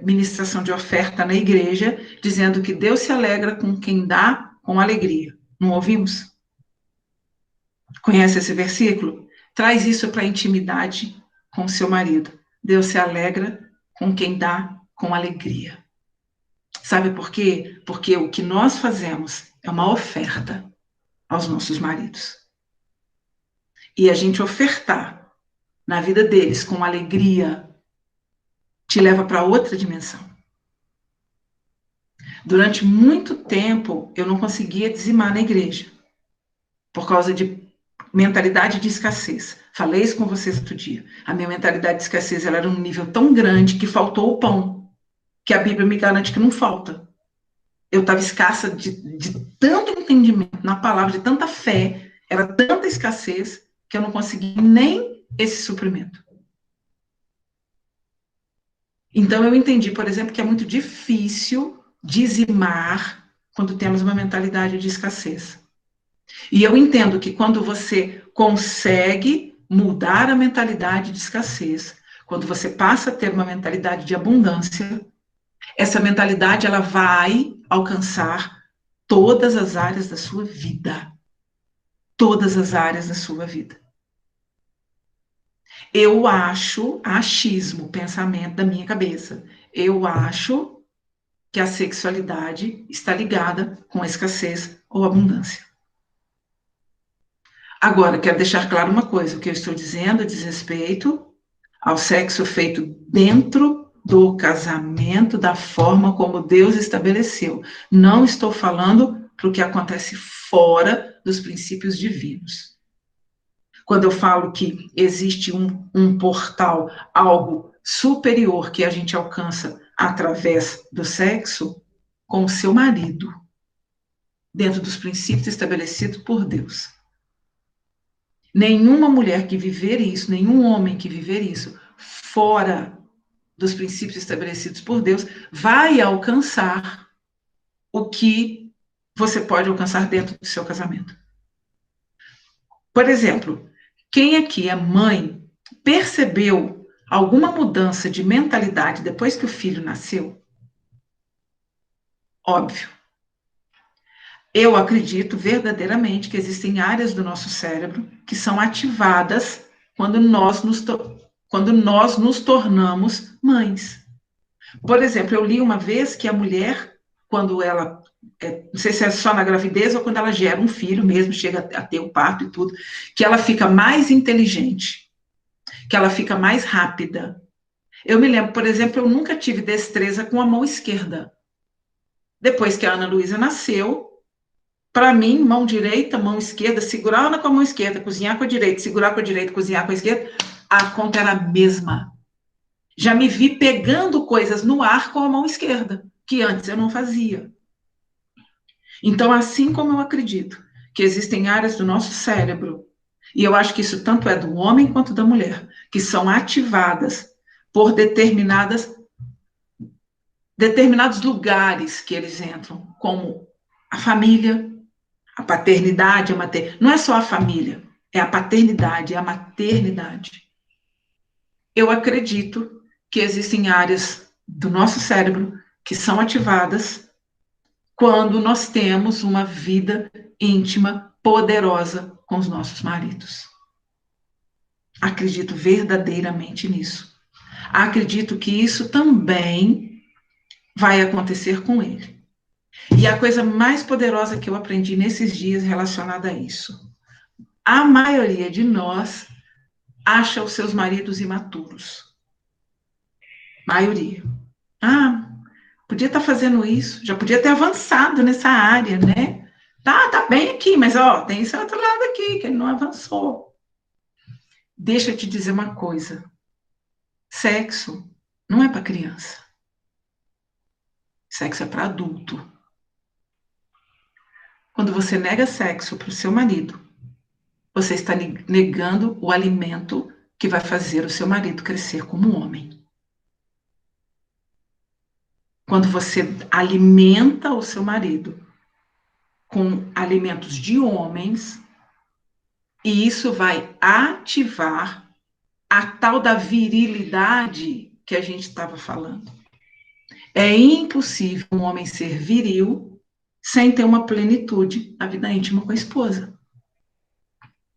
ministração de oferta na igreja, dizendo que Deus se alegra com quem dá com alegria. Não ouvimos? Conhece esse versículo? Traz isso para a intimidade com o seu marido. Deus se alegra com quem dá com alegria. Sabe por quê? Porque o que nós fazemos é uma oferta aos nossos maridos. E a gente ofertar na vida deles com alegria te leva para outra dimensão. Durante muito tempo, eu não conseguia dizimar na igreja, por causa de mentalidade de escassez. Falei isso com vocês outro dia. A minha mentalidade de escassez ela era um nível tão grande que faltou o pão, que a Bíblia me garante que não falta. Eu estava escassa de tanto entendimento na palavra, de tanta fé, era tanta escassez, que eu não consegui nem esse suprimento. Então, eu entendi, por exemplo, que é muito difícil dizimar quando temos uma mentalidade de escassez. E eu entendo que quando você consegue mudar a mentalidade de escassez, quando você passa a ter uma mentalidade de abundância, essa mentalidade ela vai alcançar todas as áreas da sua vida. Todas as áreas da sua vida. Eu acho, achismo, pensamento da minha cabeça, eu acho que a sexualidade está ligada com a escassez ou abundância. Agora, quero deixar claro uma coisa, o que eu estou dizendo diz respeito ao sexo feito dentro do casamento, da forma como Deus estabeleceu. Não estou falando para o que acontece fora dos princípios divinos. Quando eu falo que existe um portal, algo superior que a gente alcança através do sexo, com o seu marido, dentro dos princípios estabelecidos por Deus. Nenhuma mulher que viver isso, nenhum homem que viver isso, fora dos princípios estabelecidos por Deus, vai alcançar o que você pode alcançar dentro do seu casamento. Por exemplo, quem aqui é mãe percebeu alguma mudança de mentalidade depois que o filho nasceu? Óbvio. Eu acredito verdadeiramente que existem áreas do nosso cérebro que são ativadas quando nós nos tornamos mães. Por exemplo, eu li uma vez que a mulher, quando ela, não sei se é só na gravidez ou quando ela gera um filho mesmo, chega a ter o parto e tudo, que ela fica mais inteligente, que ela fica mais rápida. Eu me lembro, por exemplo, eu nunca tive destreza com a mão esquerda. Depois que a Ana Luísa nasceu, para mim, mão direita, mão esquerda, segurar com a mão esquerda, cozinhar com a direita, segurar com a direita, cozinhar com a esquerda, a conta era a mesma. Já me vi pegando coisas no ar com a mão esquerda, que antes eu não fazia. Então, assim como eu acredito que existem áreas do nosso cérebro, e eu acho que isso tanto é do homem quanto da mulher, que são ativadas por determinados lugares que eles entram, como a família, a paternidade, não é só a família, é a paternidade, é a maternidade. Eu acredito que existem áreas do nosso cérebro que são ativadas quando nós temos uma vida íntima, poderosa com os nossos maridos. Acredito verdadeiramente nisso. Acredito que isso também vai acontecer com ele. E a coisa mais poderosa que eu aprendi nesses dias relacionada a isso, a maioria de nós acha os seus maridos imaturos. Maioria. Podia estar fazendo isso, já podia ter avançado nessa área, né? Tá bem aqui, mas tem esse outro lado aqui, que ele não avançou. Deixa eu te dizer uma coisa. Sexo não é para criança. Sexo é para adulto. Quando você nega sexo para o seu marido, você está negando o alimento que vai fazer o seu marido crescer como homem. Quando você alimenta o seu marido com alimentos de homens, e isso vai ativar a tal da virilidade que a gente estava falando. É impossível um homem ser viril sem ter uma plenitude na vida íntima com a esposa.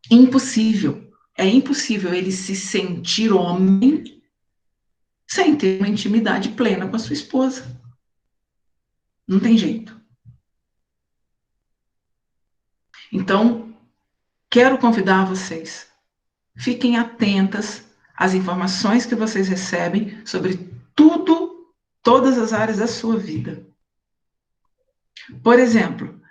Impossível. É impossível ele se sentir homem sem ter uma intimidade plena com a sua esposa. Não tem jeito. Então, quero convidar vocês. Fiquem atentas às informações que vocês recebem sobre tudo, todas as áreas da sua vida. Por exemplo,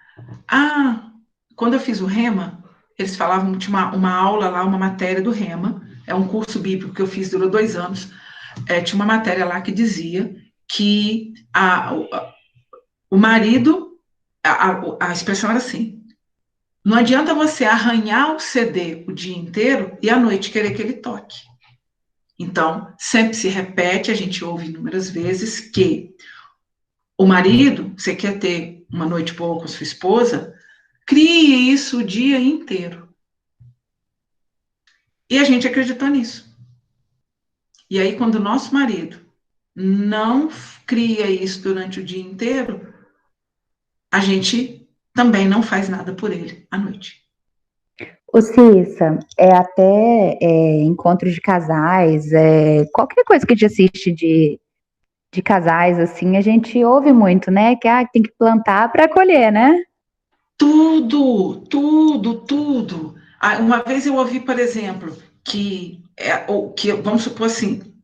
quando eu fiz o Rema, eles falavam, tinha uma aula lá, uma matéria do Rema, é um curso bíblico que eu fiz, durou 2 anos, tinha uma matéria lá que dizia que o marido, a expressão era assim, não adianta você arranhar o CD o dia inteiro e à noite querer que ele toque. Então, sempre se repete, a gente ouve inúmeras vezes que o marido, você quer ter uma noite boa com sua esposa, crie isso o dia inteiro. E a gente acreditou nisso. E aí, quando o nosso marido não cria isso durante o dia inteiro, a gente também não faz nada por ele à noite. Ô, Cissa, até encontros de casais, qualquer coisa que a gente assiste de casais, assim, a gente ouve muito, né? Que tem que plantar para colher, né? Tudo, tudo, tudo. Uma vez eu ouvi, por exemplo, que vamos supor assim,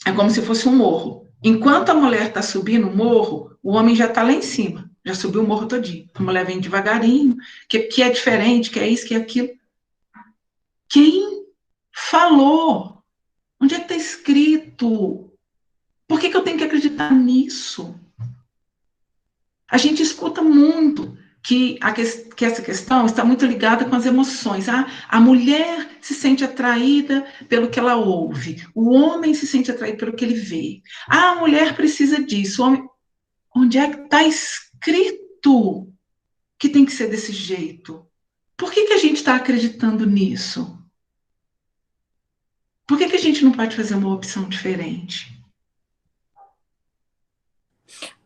é como se fosse um morro. Enquanto a mulher está subindo o morro, o homem já está lá em cima, já subiu o morro todinho. A mulher vem devagarinho, que é diferente, que é isso, que é aquilo. Quem falou? Onde é que está escrito? Por que eu tenho que acreditar nisso? A gente escuta muito que essa questão está muito ligada com as emoções. A mulher se sente atraída pelo que ela ouve, o homem se sente atraído pelo que ele vê. A mulher precisa disso. Onde é que está escrito que tem que ser desse jeito? Por que a gente está acreditando nisso? Por que a gente não pode fazer uma opção diferente?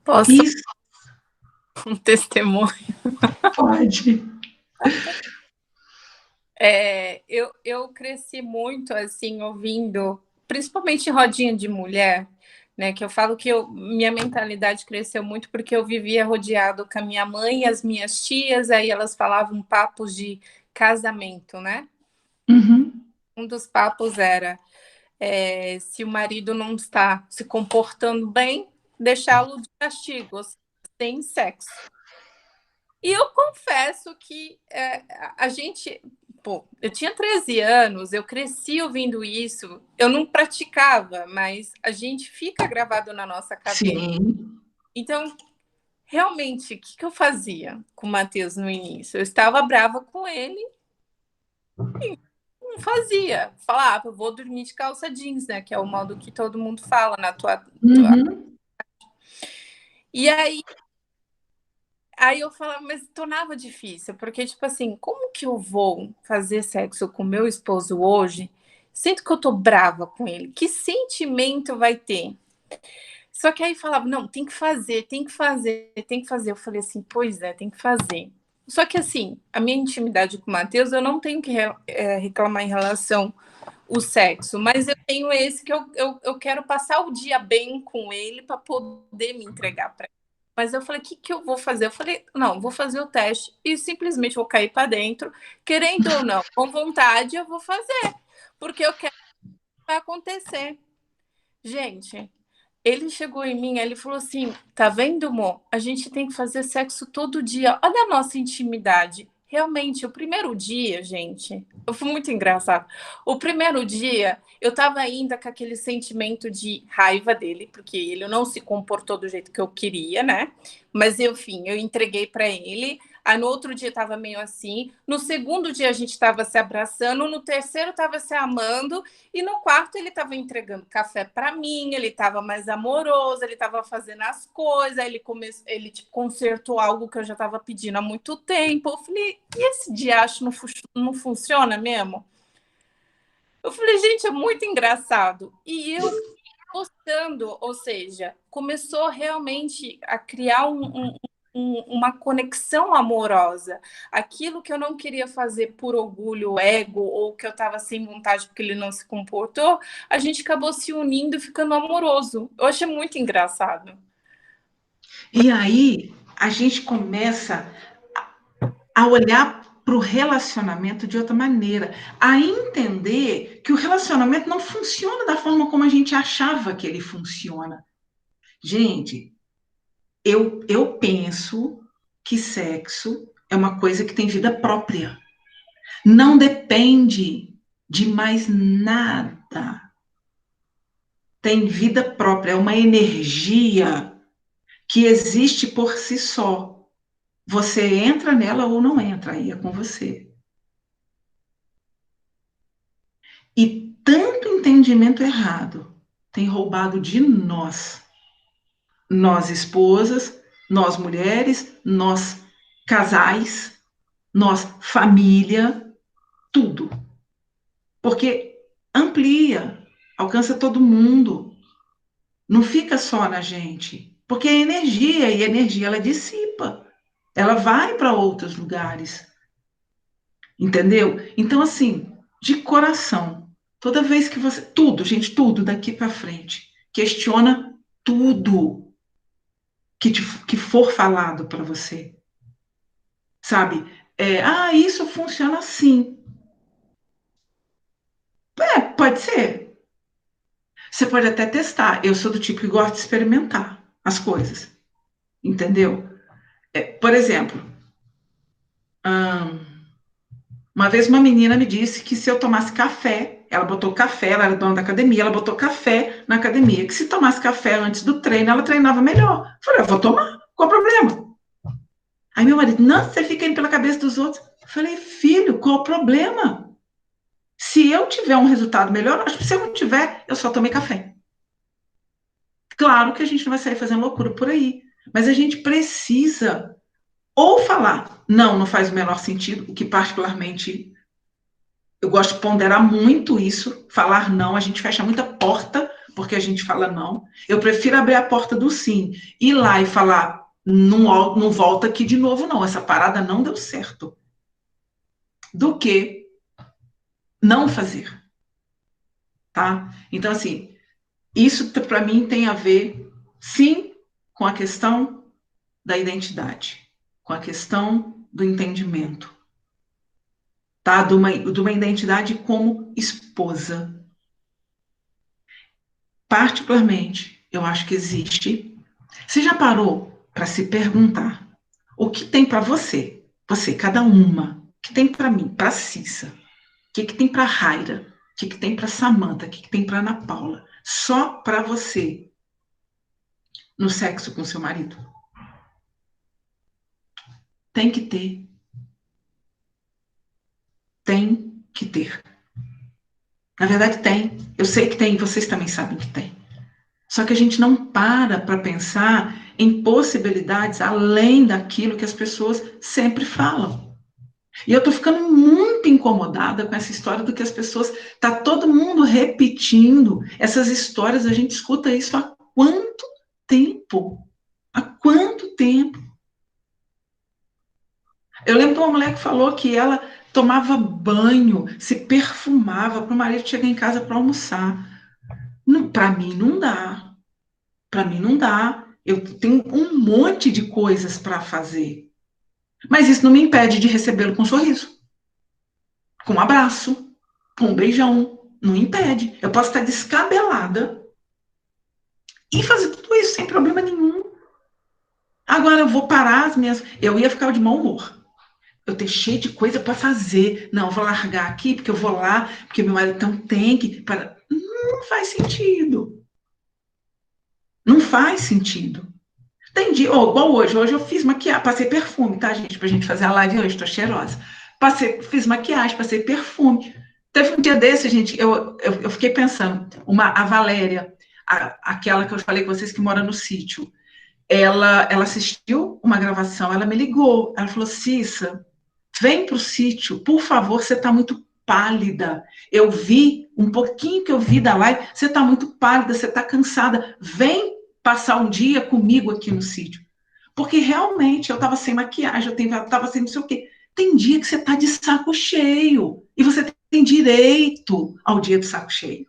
Posso Isso um testemunho? pode. Eu cresci muito assim ouvindo, principalmente rodinha de mulher, né? Que eu falo que minha mentalidade cresceu muito porque eu vivia rodeado com a minha mãe e as minhas tias, aí elas falavam papos de casamento, né? Uhum. Um dos papos era se o marido não está se comportando bem, deixá-lo de castigo, sem sexo. E eu confesso que a gente... Pô, eu tinha 13 anos, eu cresci ouvindo isso, eu não praticava, mas a gente fica gravado na nossa cabeça. Sim. Então, realmente, o que eu fazia com o Matheus no início? Eu estava brava com ele e não fazia. Falava, vou dormir de calça jeans, né? Que é o modo que todo mundo fala na tua... Uhum. E aí eu falava, mas tornava difícil, porque, tipo assim, como que eu vou fazer sexo com meu esposo hoje? Sinto que eu tô brava com ele. Que sentimento vai ter? Só que aí falava, não, tem que fazer, tem que fazer, tem que fazer. Eu falei assim, pois é, tem que fazer. Só que assim, a minha intimidade com o Matheus, eu não tenho que reclamar em relação ao sexo, mas eu tenho esse que eu quero passar o dia bem com ele para poder me entregar para ele. Mas eu falei, o que eu vou fazer? Eu falei, não, vou fazer o teste e simplesmente vou cair para dentro, querendo ou não, com vontade eu vou fazer, porque eu quero que vai acontecer. Gente, ele chegou em mim, ele falou assim, tá vendo, amor? A gente tem que fazer sexo todo dia. Olha a nossa intimidade. Realmente, o primeiro dia, gente, foi muito engraçado. O primeiro dia, eu tava ainda com aquele sentimento de raiva dele, porque ele não se comportou do jeito que eu queria, né? Mas, enfim, eu entreguei para ele. Aí no outro dia tava meio assim. No segundo dia a gente tava se abraçando. No terceiro tava se amando. E no quarto ele estava entregando café para mim, ele estava mais amoroso, ele estava fazendo as coisas, ele tipo, consertou algo que eu já estava pedindo há muito tempo. Eu falei, e esse diacho não funciona mesmo? Eu falei, gente, é muito engraçado. E eu gostando, ou seja, começou realmente a criar uma conexão amorosa. Aquilo que eu não queria fazer por orgulho, ego, ou que eu estava sem vontade porque ele não se comportou, a gente acabou se unindo e ficando amoroso. Eu achei muito engraçado. E aí, a gente começa a olhar para o relacionamento de outra maneira, a entender que o relacionamento não funciona da forma como a gente achava que ele funciona. Gente, eu penso que sexo é uma coisa que tem vida própria. Não depende de mais nada. Tem vida própria, é uma energia que existe por si só. Você entra nela ou não entra, aí é com você. E tanto entendimento errado tem roubado de nós esposas, nós mulheres, nós casais, nós família, tudo. Porque amplia, alcança todo mundo. Não fica só na gente. Porque é energia, e a energia ela dissipa. Ela vai para outros lugares. Entendeu? Então, assim, de coração, toda vez que você. Tudo, gente, tudo daqui para frente. Questiona tudo que for falado para você. Sabe? Isso funciona assim. Pode ser. Você pode até testar. Eu sou do tipo que gosta de experimentar as coisas. Entendeu? Por exemplo, uma vez uma menina me disse que se eu tomasse café, ela botou café, ela era dona da academia, ela botou café na academia, que se tomasse café antes do treino, ela treinava melhor. Eu falei, eu vou tomar, qual o problema? Aí meu marido, não, você fica indo pela cabeça dos outros. Eu falei, filho, qual o problema? Se eu tiver um resultado melhor, acho que se eu não tiver, eu só tomei café. Claro que a gente não vai sair fazendo loucura por aí, mas a gente precisa ou falar, não faz o menor sentido, o que particularmente eu gosto de ponderar muito isso, falar não, a gente fecha muita porta porque a gente fala não. Eu prefiro abrir a porta do sim, ir lá e falar, não volta aqui de novo não, essa parada não deu certo, do que não fazer, tá? Então, assim, isso para mim tem a ver, sim, com a questão da identidade, com a questão do entendimento, tá? De uma identidade como esposa. Particularmente, eu acho que existe. Você já parou para se perguntar o que tem para você? Você, cada uma. O que tem para mim, para Cissa? O que tem para Raira? O que tem para Samantha? O que tem para Ana Paula? Só para você no sexo com seu marido? Tem que ter. Tem que ter. Na verdade, tem. Eu sei que tem, vocês também sabem que tem. Só que a gente não para pensar em possibilidades além daquilo que as pessoas sempre falam. E eu estou ficando muito incomodada com essa história do que as pessoas. Está todo mundo repetindo essas histórias, a gente escuta isso há quanto tempo? Há quanto tempo? Eu lembro de uma mulher que falou que ela tomava banho, se perfumava para o marido chegar em casa para almoçar. Para mim não dá. Para mim não dá. Eu tenho um monte de coisas para fazer. Mas isso não me impede de recebê-lo com um sorriso, com um abraço, com um beijão. Não impede. Eu posso estar descabelada e fazer tudo isso sem problema nenhum. Agora eu vou parar as minhas. Eu ia ficar de mau humor. Eu tenho cheio de coisa para fazer. Não, eu vou largar aqui porque eu vou lá, porque meu marido então tem que. Não faz sentido. Não faz sentido. Tem dia, igual hoje eu fiz maquiagem, passei perfume, tá, gente? Pra gente fazer a live hoje, tô cheirosa. Fiz maquiagem, passei perfume. Teve um dia desse, gente, eu fiquei pensando, a Valéria, aquela que eu falei com vocês que mora no sítio, ela assistiu uma gravação, ela me ligou, ela falou, Cissa, vem pro sítio, por favor, você tá muito pálida. Eu vi, um pouquinho que eu vi da live, você tá muito pálida, você tá cansada, vem passar um dia comigo aqui no sítio. Porque realmente eu estava sem maquiagem, eu estava sem não sei o quê. Tem dia que você está de saco cheio. E você tem direito ao dia do saco cheio.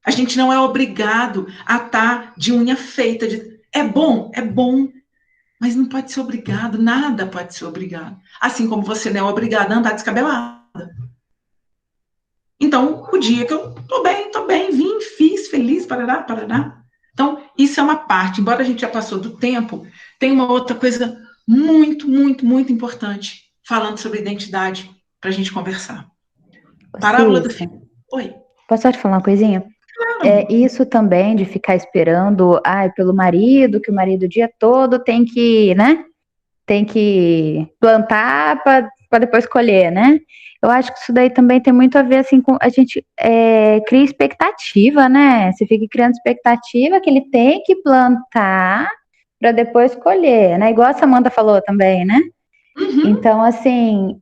A gente não é obrigado a estar de unha feita. É bom, mas não pode ser obrigado, nada pode ser obrigado. Assim como você não é obrigado a andar descabelada. Então, o dia que eu tô bem, vim, fiz, feliz, parará, parará. Então, isso é uma parte. Embora a gente já passou do tempo, tem uma outra coisa muito, muito, muito importante, falando sobre identidade, para a gente conversar. Parábola do filho. Oi. Posso só te falar uma coisinha? Claro. Isso também de ficar esperando, pelo marido, que o marido o dia todo tem que, né? Tem que plantar para depois colher, né? Eu acho que isso daí também tem muito a ver, assim, com a gente cria expectativa, né? Você fica criando expectativa que ele tem que plantar para depois colher, né? Igual a Samantha falou também, né? Uhum. Então, assim,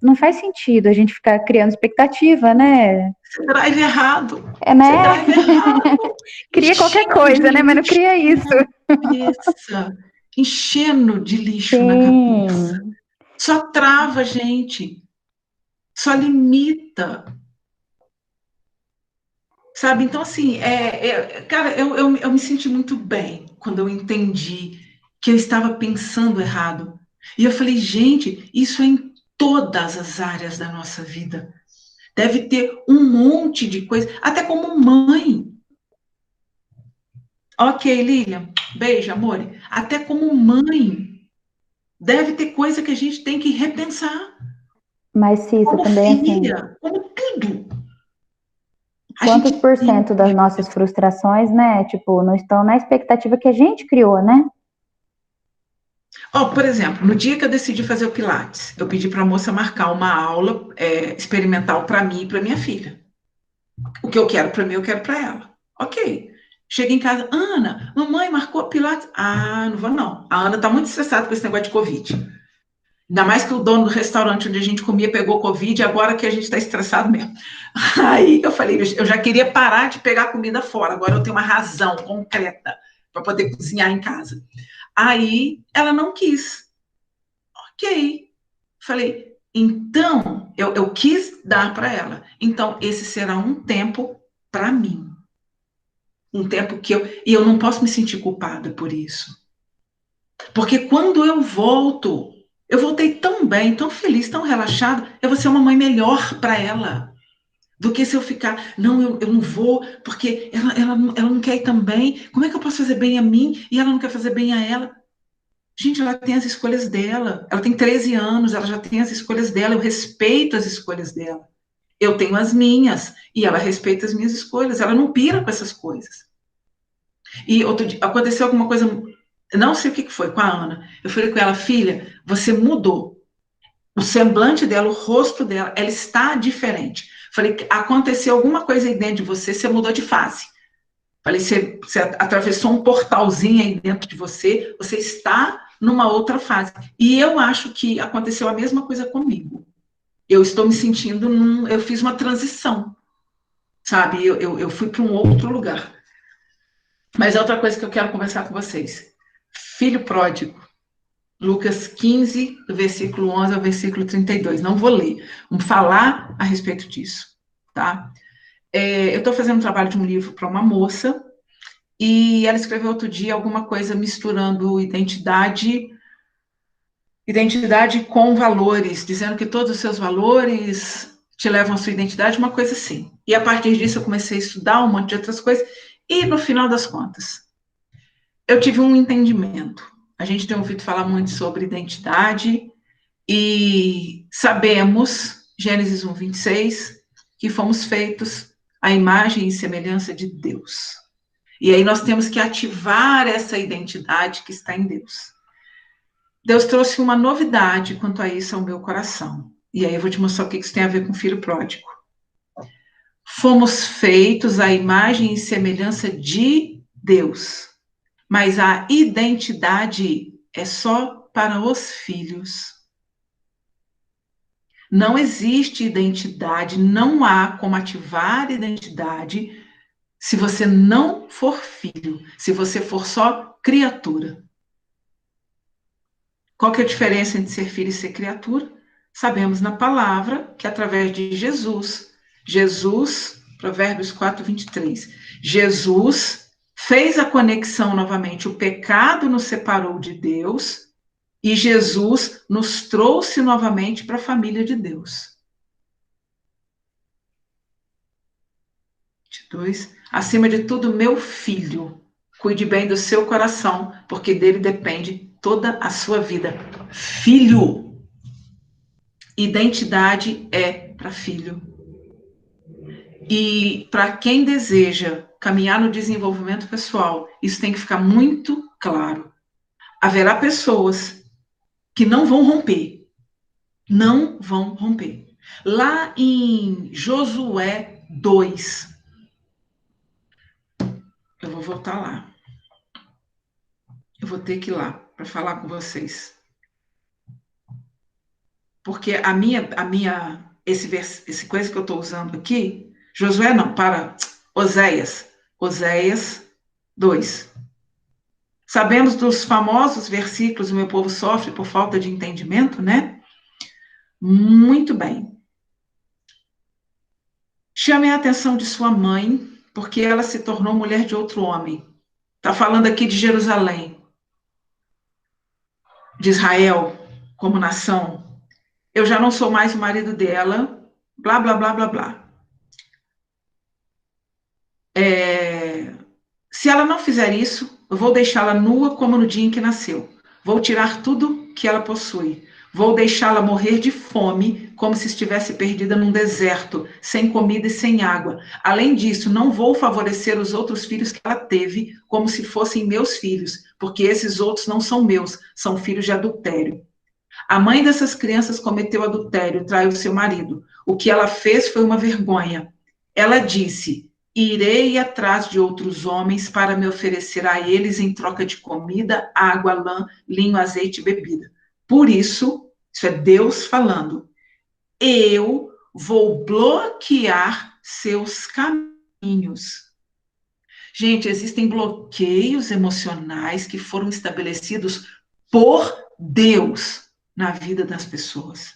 não faz sentido a gente ficar criando expectativa, né? Você drive errado. Né? Você drive errado. Cria qualquer coisa, né? Mas não cria isso. Enchendo de lixo Sim. na cabeça. Só trava a gente. Só limita. Sabe? Então, assim, cara, eu me senti muito bem quando eu entendi que eu estava pensando errado. E eu falei, gente, isso é em todas as áreas da nossa vida. Deve ter um monte de coisa, até como mãe. Ok, Lilian, beijo, amor. Até como mãe, deve ter coisa que a gente tem que repensar. Mas, Cissa, como também, filha, assim, como tudo. quantos por cento das nossas frustrações, né, tipo, não estão na expectativa que a gente criou, né? Por exemplo, no dia que eu decidi fazer o Pilates, eu pedi para a moça marcar uma aula experimental para mim e para minha filha. O que eu quero para mim, eu quero para ela. Ok. Cheguei em casa, Ana, mamãe marcou Pilates. Não vou não. A Ana está muito estressada com esse negócio de Covid. Ainda mais que o dono do restaurante onde a gente comia pegou Covid, agora que a gente está estressado mesmo. Aí eu falei, eu já queria parar de pegar comida fora, agora eu tenho uma razão concreta para poder cozinhar em casa. Aí ela não quis. Ok. Falei, então, eu quis dar para ela. Então, esse será um tempo para mim. Um tempo que e eu não posso me sentir culpada por isso. Porque quando eu voltei tão bem, tão feliz, tão relaxada, eu vou ser uma mãe melhor para ela. Do que se eu ficar, não, eu não vou, porque ela não quer ir também. Como é que eu posso fazer bem a mim e ela não quer fazer bem a ela? Gente, ela tem as escolhas dela. Ela tem 13 anos, ela já tem as escolhas dela. Eu respeito as escolhas dela. Eu tenho as minhas e ela respeita as minhas escolhas. Ela não pira com essas coisas. E outro dia, aconteceu alguma coisa, não sei o que foi, com a Ana. Eu falei com ela, filha, você mudou. O semblante dela, o rosto dela, ela está diferente. Falei, aconteceu alguma coisa aí dentro de você, você mudou de fase. Falei, você atravessou um portalzinho aí dentro de você, você está numa outra fase. E eu acho que aconteceu a mesma coisa comigo. Eu estou me sentindo, eu fiz uma transição, sabe? Eu fui para um outro lugar. Mas outra coisa que eu quero conversar com vocês. Filho pródigo. Lucas 15, do versículo 11 ao versículo 32. Não vou ler. Vamos falar a respeito disso, tá? Eu estou fazendo um trabalho de um livro para uma moça e ela escreveu outro dia alguma coisa misturando identidade com valores, dizendo que todos os seus valores te levam à sua identidade, uma coisa assim. E a partir disso eu comecei a estudar um monte de outras coisas e no final das contas eu tive um entendimento. A gente tem ouvido falar muito sobre identidade e sabemos, Gênesis 1, 26, que fomos feitos à imagem e semelhança de Deus. E aí nós temos que ativar essa identidade que está em Deus. Deus trouxe uma novidade quanto a isso ao meu coração. E aí eu vou te mostrar o que isso tem a ver com o filho pródigo. Fomos feitos à imagem e semelhança de Deus. Mas a identidade é só para os filhos. Não existe identidade, não há como ativar identidade se você não for filho, se você for só criatura. Qual que é a diferença entre ser filho e ser criatura? Sabemos na palavra que através de Jesus, Provérbios 4, 23, Jesus fez a conexão novamente, o pecado nos separou de Deus e Jesus nos trouxe novamente para a família de Deus. 22. Acima de tudo, meu filho, cuide bem do seu coração, porque dele depende toda a sua vida. Filho. Identidade é para filho. E para quem deseja caminhar no desenvolvimento pessoal, isso tem que ficar muito claro. Haverá pessoas que não vão romper. Não vão romper. Lá em Josué 2, eu vou voltar lá. Eu vou ter que ir lá para falar com vocês. Porque esse coisa que eu estou usando aqui, Josué não, para Oséias 2. Sabemos dos famosos versículos, o meu povo sofre por falta de entendimento, né? Muito bem. Chame a atenção de sua mãe, porque ela se tornou mulher de outro homem. Está falando aqui de Jerusalém, de Israel, como nação. Eu já não sou mais o marido dela, blá, blá, blá, blá, blá. Se ela não fizer isso, eu vou deixá-la nua como no dia em que nasceu. Vou tirar tudo que ela possui. Vou deixá-la morrer de fome, como se estivesse perdida num deserto, sem comida e sem água. Além disso, não vou favorecer os outros filhos que ela teve, como se fossem meus filhos, porque esses outros não são meus, são filhos de adultério. A mãe dessas crianças cometeu adultério, traiu seu marido. O que ela fez foi uma vergonha. Ela disse: irei atrás de outros homens para me oferecer a eles em troca de comida, água, lã, linho, azeite e bebida. Por isso é Deus falando, eu vou bloquear seus caminhos. Gente, existem bloqueios emocionais que foram estabelecidos por Deus na vida das pessoas.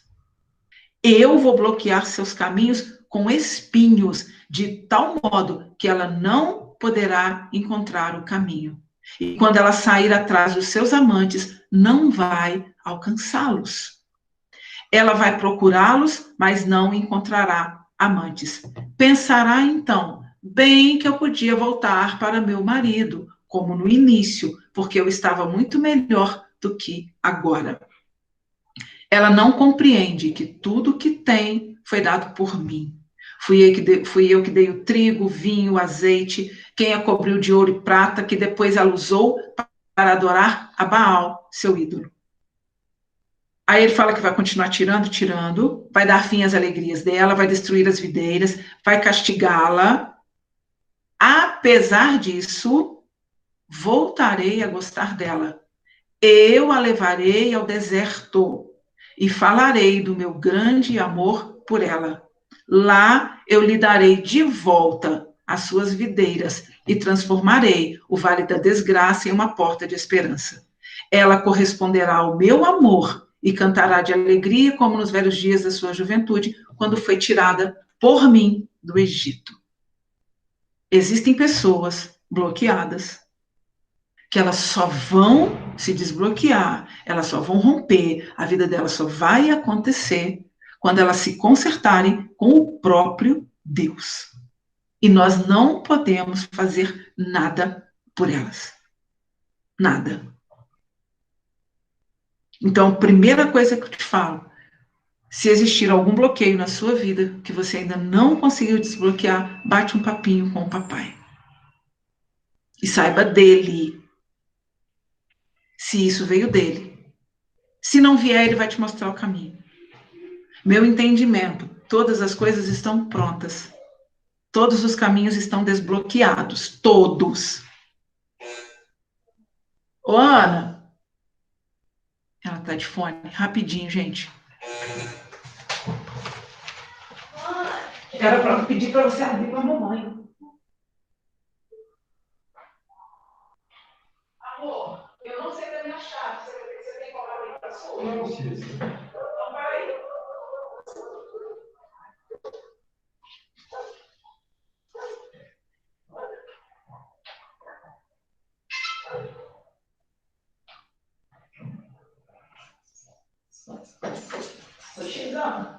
Eu vou bloquear seus caminhos com espinhos, de tal modo que ela não poderá encontrar o caminho. E quando ela sair atrás dos seus amantes, não vai alcançá-los. Ela vai procurá-los, mas não encontrará amantes. Pensará então, bem que eu podia voltar para meu marido, como no início, porque eu estava muito melhor do que agora. Ela não compreende que tudo que tem foi dado por mim. Fui eu que dei o trigo, o vinho, o azeite, quem a cobriu de ouro e prata, que depois ela usou para adorar a Baal, seu ídolo. Aí ele fala que vai continuar tirando, vai dar fim às alegrias dela, vai destruir as videiras, vai castigá-la. Apesar disso, voltarei a gostar dela. Eu a levarei ao deserto e falarei do meu grande amor por ela. Lá eu lhe darei de volta as suas videiras e transformarei o vale da desgraça em uma porta de esperança. Ela corresponderá ao meu amor e cantará de alegria como nos velhos dias da sua juventude, quando foi tirada por mim do Egito. Existem pessoas bloqueadas que elas só vão se desbloquear, elas só vão romper, a vida delas só vai acontecer quando elas se consertarem com o próprio Deus. E nós não podemos fazer nada por elas. Nada. Então, a primeira coisa que eu te falo, se existir algum bloqueio na sua vida que você ainda não conseguiu desbloquear, bate um papinho com o papai. E saiba dele. Se isso veio dele. Se não vier, ele vai te mostrar o caminho. Meu entendimento, todas as coisas estão prontas. Todos os caminhos estão desbloqueados. Todos. Ô, Ana. Ela tá de fone. Rapidinho, gente. Era para pedir para você abrir para a mamãe. Amor, eu não sei da minha chave. Você tem que cobrar a Tô chegando.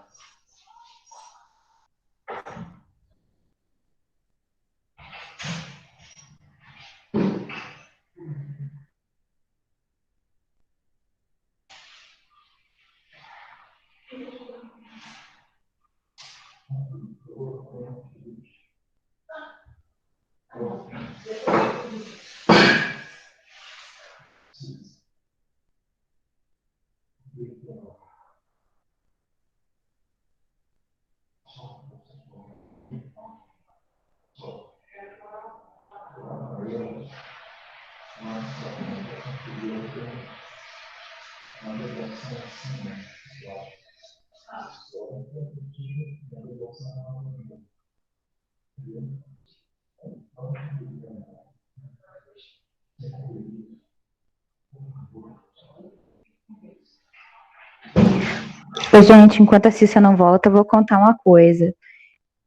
Ô, gente, enquanto a Cissa não volta, eu vou contar uma coisa.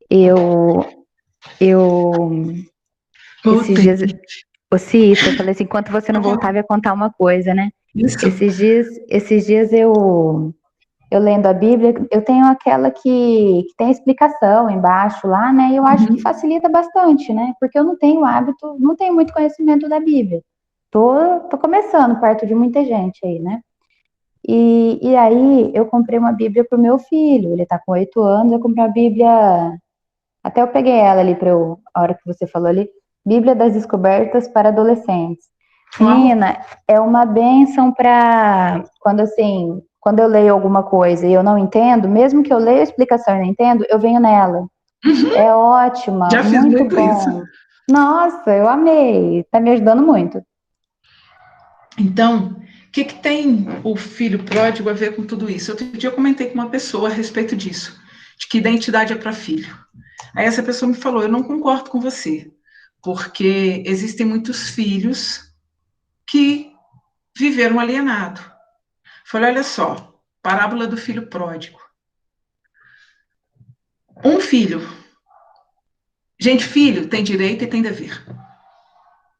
Eu esses Voltei. dias, ô Cissa, eu falei assim, enquanto você não voltava, eu ia contar uma coisa, né? Isso. Esses dias eu lendo a Bíblia, eu tenho aquela que tem explicação embaixo lá, né? E eu acho que facilita bastante, né? Porque eu não tenho hábito, não tenho muito conhecimento da Bíblia. Tô começando perto de muita gente aí, né? E aí eu comprei uma Bíblia pro meu filho, ele tá com 8 anos, eu comprei uma Bíblia, até eu peguei ela ali a hora que você falou ali, Bíblia das Descobertas para Adolescentes. Menina, é uma bênção para quando eu leio alguma coisa e eu não entendo, mesmo que eu leia a explicação e não entendo, eu venho nela. É ótima, Já fiz muito muito isso. bom. Nossa, eu amei, tá me ajudando muito. Então, o que tem o filho pródigo a ver com tudo isso? Outro dia eu comentei com uma pessoa a respeito disso, de que identidade é para filho. Aí essa pessoa me falou, eu não concordo com você, porque existem muitos filhos que viveram alienado. Falei, olha só, parábola do filho pródigo. Um filho. Gente, filho tem direito e tem dever.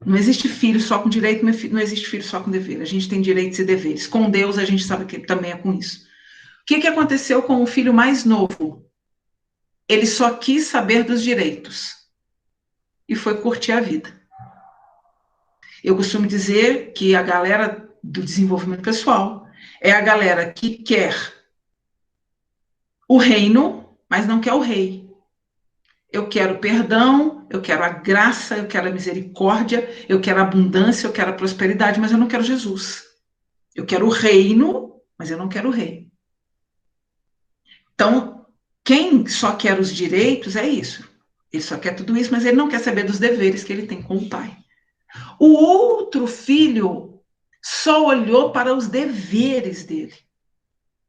Não existe filho só com direito, não existe filho só com dever. A gente tem direitos e deveres. Com Deus, a gente sabe que também é com isso. O que aconteceu com o filho mais novo? Ele só quis saber dos direitos e foi curtir a vida. Eu costumo dizer que a galera do desenvolvimento pessoal é a galera que quer o reino, mas não quer o rei. Eu quero perdão, eu quero a graça, eu quero a misericórdia, eu quero a abundância, eu quero a prosperidade, mas eu não quero Jesus. Eu quero o reino, mas eu não quero o rei. Então, quem só quer os direitos é isso. Ele só quer tudo isso, mas ele não quer saber dos deveres que ele tem com o pai. O outro filho só olhou para os deveres dele.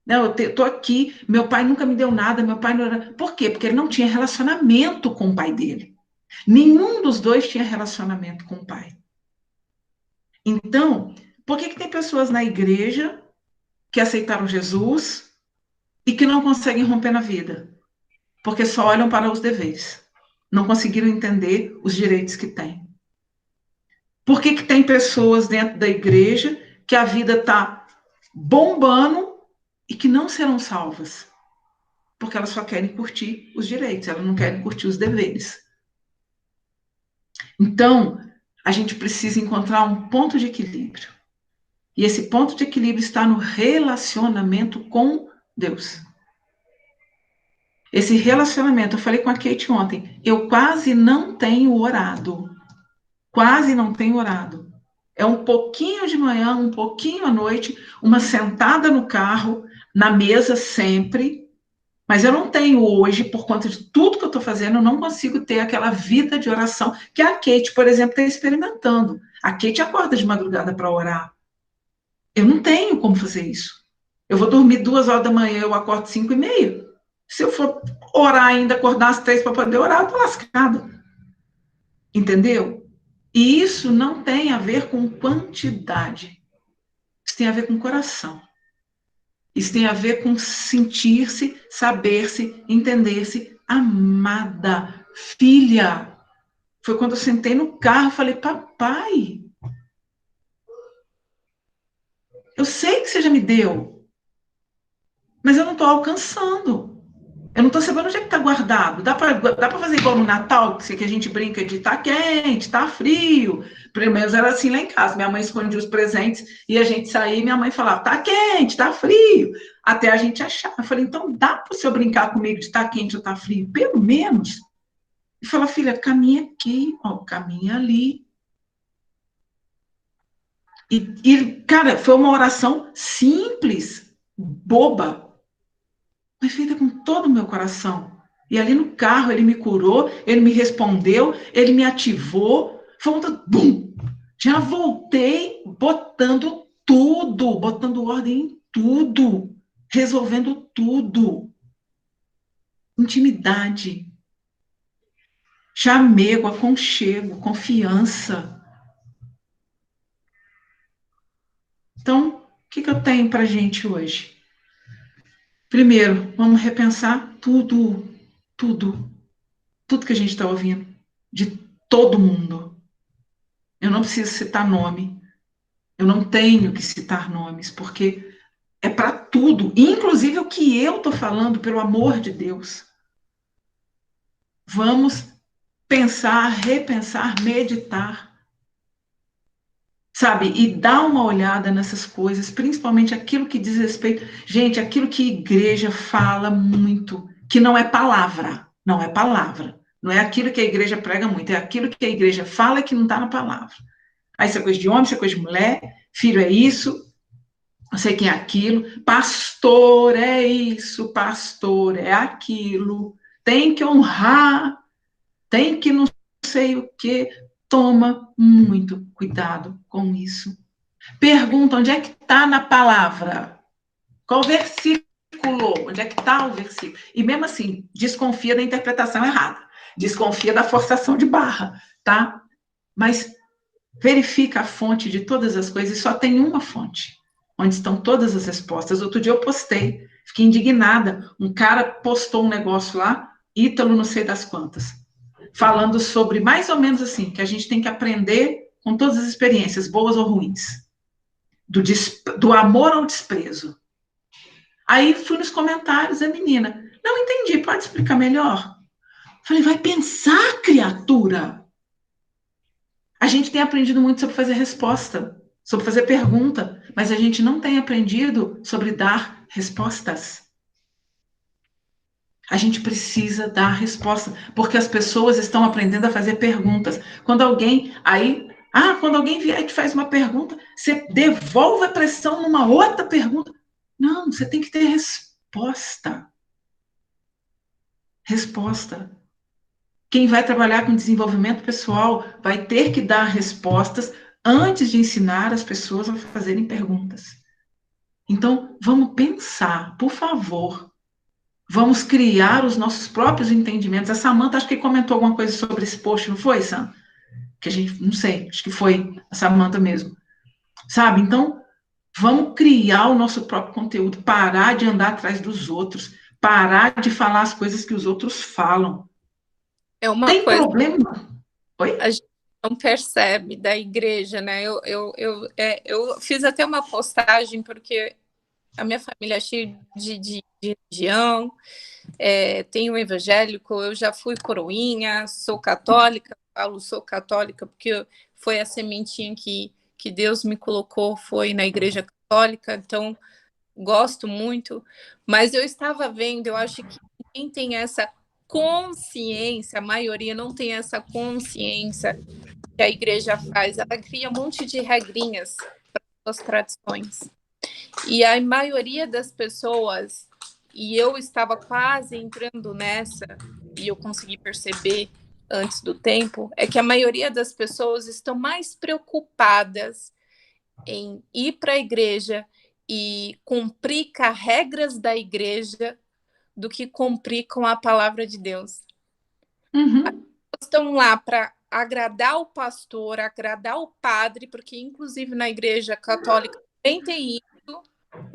Não, eu estou aqui, meu pai nunca me deu nada, meu pai não era... Por quê? Porque ele não tinha relacionamento com o pai dele. Nenhum dos dois tinha relacionamento com o pai. Então, por que tem pessoas na igreja que aceitaram Jesus e que não conseguem romper na vida? Porque só olham para os deveres. Não conseguiram entender os direitos que têm. Por que tem pessoas dentro da igreja que a vida está bombando e que não serão salvas? Porque elas só querem curtir os direitos, elas não querem curtir os deveres. Então, a gente precisa encontrar um ponto de equilíbrio. E esse ponto de equilíbrio está no relacionamento com Deus. Esse relacionamento, eu falei com a Kate ontem, eu quase não tenho orado. Quase não tenho orado. É um pouquinho de manhã, um pouquinho à noite, uma sentada no carro, na mesa sempre. Mas eu não tenho hoje, por conta de tudo que eu estou fazendo, eu não consigo ter aquela vida de oração que a Kate, por exemplo, está experimentando. A Kate acorda de madrugada para orar. Eu não tenho como fazer isso. Eu vou dormir 2 horas da manhã, eu acordo 5h30. Se eu for orar ainda, acordar às 3 para poder orar, eu estou lascada. Entendeu? E isso não tem a ver com quantidade. Isso tem a ver com coração. Isso tem a ver com sentir-se, saber-se, entender-se amada. Filha, foi quando eu sentei no carro e falei, papai, eu sei que você já me deu, mas eu não estou alcançando. Eu não estou sabendo onde é que está guardado. Dá para fazer igual no Natal, que a gente brinca de tá quente, tá frio. Pelo menos era assim lá em casa. Minha mãe escondia os presentes e a gente saía e minha mãe falava, tá quente, tá frio. Até a gente achar. Eu falei, então dá para o senhor brincar comigo de tá quente ou tá frio? Pelo menos. E fala, filha, caminha aqui, ó, caminha ali. Cara, foi uma oração simples, boba, mas feita com todo o meu coração. E ali no carro ele me curou, ele me respondeu, ele me ativou. Foi um bum! Já voltei botando ordem em tudo, resolvendo tudo. Intimidade, chamego, aconchego, confiança. Então, o que eu tenho para a gente hoje? Primeiro, vamos repensar tudo que a gente está ouvindo, de todo mundo. Eu não preciso citar nome, eu não tenho que citar nomes, porque é para tudo, inclusive o que eu estou falando, pelo amor de Deus. Vamos pensar, repensar, meditar, sabe? E dar uma olhada nessas coisas, principalmente aquilo que diz respeito. Gente, aquilo que a igreja fala muito, que não é palavra, não é palavra. Não é aquilo que a igreja prega muito, é aquilo que a igreja fala que não está na palavra. Aí isso é coisa de homem, isso é coisa de mulher, filho é isso, não sei quem é aquilo, pastor é isso, pastor é aquilo, tem que honrar, tem que não sei o quê. Toma muito cuidado com isso. Pergunta onde é que está na palavra. Qual versículo? Onde é que está o versículo? E mesmo assim, desconfia da interpretação errada. Desconfia da forçação de barra, tá? Mas verifica a fonte de todas as coisas e só tem uma fonte, onde estão todas as respostas. Outro dia eu postei, fiquei indignada. Um cara postou um negócio lá, Ítalo não sei das quantas, falando sobre mais ou menos assim, que a gente tem que aprender com todas as experiências, boas ou ruins, do amor ao desprezo. Aí fui nos comentários, a menina, não entendi, pode explicar melhor? Falei, vai pensar, criatura. A gente tem aprendido muito sobre fazer resposta, sobre fazer pergunta, mas a gente não tem aprendido sobre dar respostas. A gente precisa dar resposta, porque as pessoas estão aprendendo a fazer perguntas. Quando alguém vier e te faz uma pergunta, você devolve a pressão numa outra pergunta. Não, você tem que ter resposta. Resposta. Quem vai trabalhar com desenvolvimento pessoal vai ter que dar respostas antes de ensinar as pessoas a fazerem perguntas. Então, vamos pensar, por favor. Vamos criar os nossos próprios entendimentos. A Samantha, acho que comentou alguma coisa sobre esse post, não foi, Sam? Que a gente, não sei, acho que foi a Samantha mesmo. Sabe? Então, vamos criar o nosso próprio conteúdo, parar de andar atrás dos outros, parar de falar as coisas que os outros falam. É uma Tem coisa problema? Oi? a gente não percebe da igreja, né? Eu fiz até uma postagem, porque a minha família é cheia de religião, tem o evangélico, eu já fui coroinha, sou católica, falo sou católica porque foi a sementinha que Deus me colocou, foi na igreja católica, então gosto muito, mas eu estava vendo, eu acho que quem tem essa consciência, a maioria não tem essa consciência que a igreja faz, ela cria um monte de regrinhas para as tradições. E a maioria das pessoas, e eu estava quase entrando nessa, e eu consegui perceber antes do tempo, é que a maioria das pessoas estão mais preocupadas em ir para a igreja e cumprir com as regras da igreja do que cumprir com a palavra de Deus. Uhum. Estão lá para agradar o pastor, agradar o padre, porque inclusive na igreja católica também tem isso,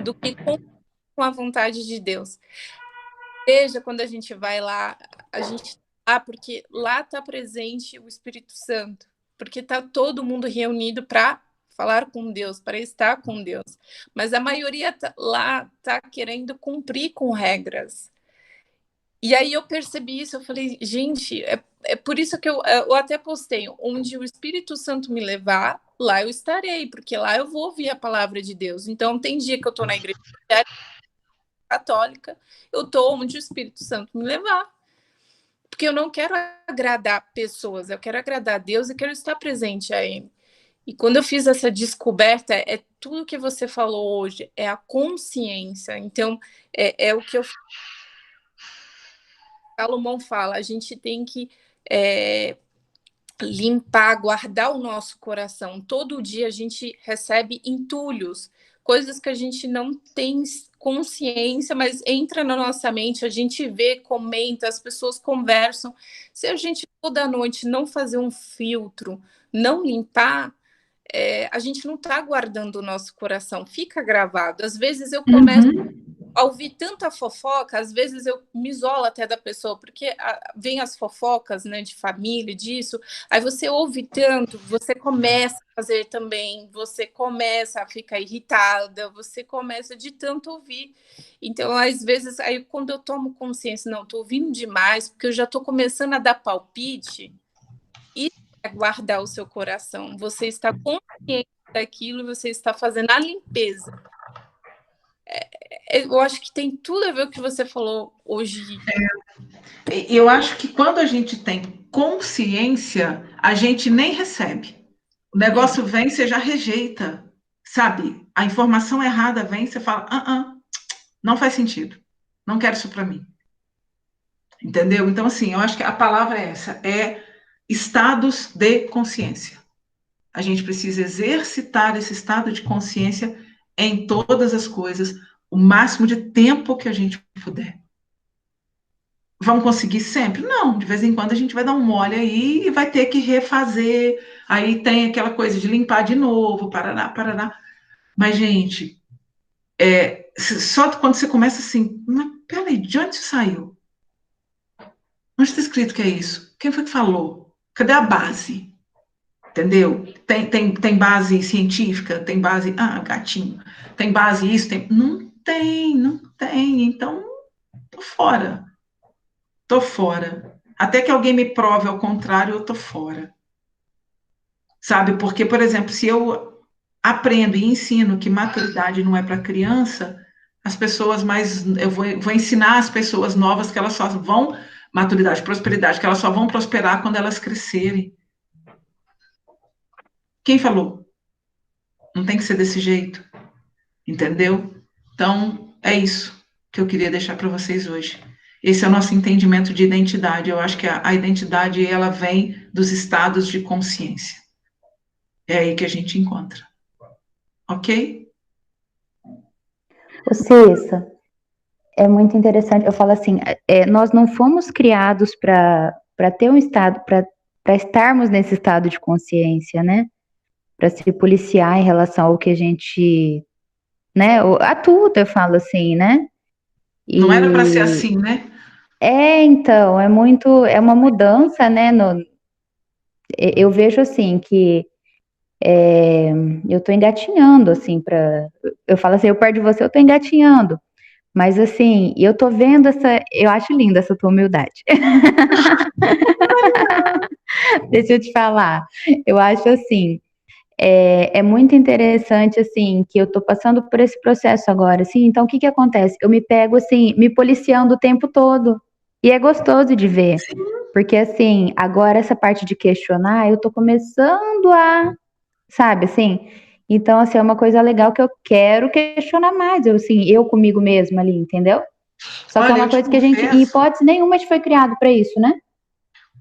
do que cumprir com a vontade de Deus. Veja, quando a gente vai lá, a gente porque lá está presente o Espírito Santo, porque está todo mundo reunido para falar com Deus, para estar com Deus. Mas a maioria lá está querendo cumprir com regras. E aí eu percebi isso, eu falei, gente, é por isso que eu até postei, onde o Espírito Santo me levar, lá eu estarei, porque lá eu vou ouvir a palavra de Deus. Então, tem dia que eu estou na igreja católica, eu estou onde o Espírito Santo me levar. Porque eu não quero agradar pessoas, eu quero agradar a Deus e quero estar presente a Ele. E quando eu fiz essa descoberta, é tudo que você falou hoje, é a consciência. Então, é o que Salomão fala, a gente tem que limpar, guardar o nosso coração. Todo dia a gente recebe entulhos, coisas que a gente não tem consciência, mas entra na nossa mente, a gente vê, comenta, as pessoas conversam. Se a gente toda noite não fazer um filtro, não limpar, a gente não está guardando o nosso coração, fica gravado. Às vezes eu começo a ouvir tanta fofoca, às vezes eu me isolo até da pessoa, porque vem as fofocas, né, de família, disso, aí você ouve tanto, você começa a fazer também, você começa a ficar irritada, você começa de tanto ouvir. Então, às vezes, aí quando eu tomo consciência, não, estou ouvindo demais, porque eu já estou começando a dar palpite, isso é guardar o seu coração, você está consciente daquilo e você está fazendo a limpeza. Eu acho que tem tudo a ver com o que você falou hoje. Eu acho que quando a gente tem consciência, a gente nem recebe. O negócio vem, você já rejeita, sabe? A informação errada vem, você fala, não faz sentido, não quero isso para mim. Entendeu? Então, assim, eu acho que a palavra é essa, é estados de consciência. A gente precisa exercitar esse estado de consciência em todas as coisas, o máximo de tempo que a gente puder. Vamos conseguir sempre? Não, de vez em quando a gente vai dar um mole aí e vai ter que refazer, aí tem aquela coisa de limpar de novo, parará. Mas, gente, só quando você começa assim, mas peraí, de onde isso saiu? Onde está escrito que é isso? Quem foi que falou? Cadê a base? Entendeu? Tem base científica? Tem base... Ah, gatinho. Tem base isso? Não tem. Então, tô fora. Até que alguém me prove ao contrário, eu tô fora. Sabe? Porque, por exemplo, se eu aprendo e ensino que maturidade não é para criança, as pessoas mais... Eu vou ensinar as pessoas novas que elas só vão... Maturidade, prosperidade, que elas só vão prosperar quando elas crescerem. Quem falou? Não tem que ser desse jeito. Entendeu? Então, é isso que eu queria deixar para vocês hoje. Esse é o nosso entendimento de identidade. Eu acho que a identidade, ela vem dos estados de consciência. É aí que a gente encontra. Ok? Ô, Cissa, é muito interessante. Eu falo assim, nós não fomos criados para ter um estado, para estarmos nesse estado de consciência, né? Para se policiar em relação ao que a gente, né? A tudo, eu falo assim, né? Não era para ser assim, né? Então, é uma mudança, né? Eu vejo assim que eu tô engatinhando, assim, eu falo assim, eu perto de você, eu tô engatinhando. Mas assim, eu tô vendo eu acho linda essa tua humildade. Deixa eu te falar. Eu acho assim, é muito interessante assim que eu tô passando por esse processo agora, assim. Então, o que que acontece? Eu me pego assim, me policiando o tempo todo. E é gostoso de ver. Porque assim, agora essa parte de questionar, eu tô começando sabe, assim? Então, assim, é uma coisa legal que eu quero questionar mais, eu comigo mesma ali, entendeu? Só que é Olha, uma eu te coisa que a gente, em confesso, hipótese nenhuma, a gente foi criado para isso, né?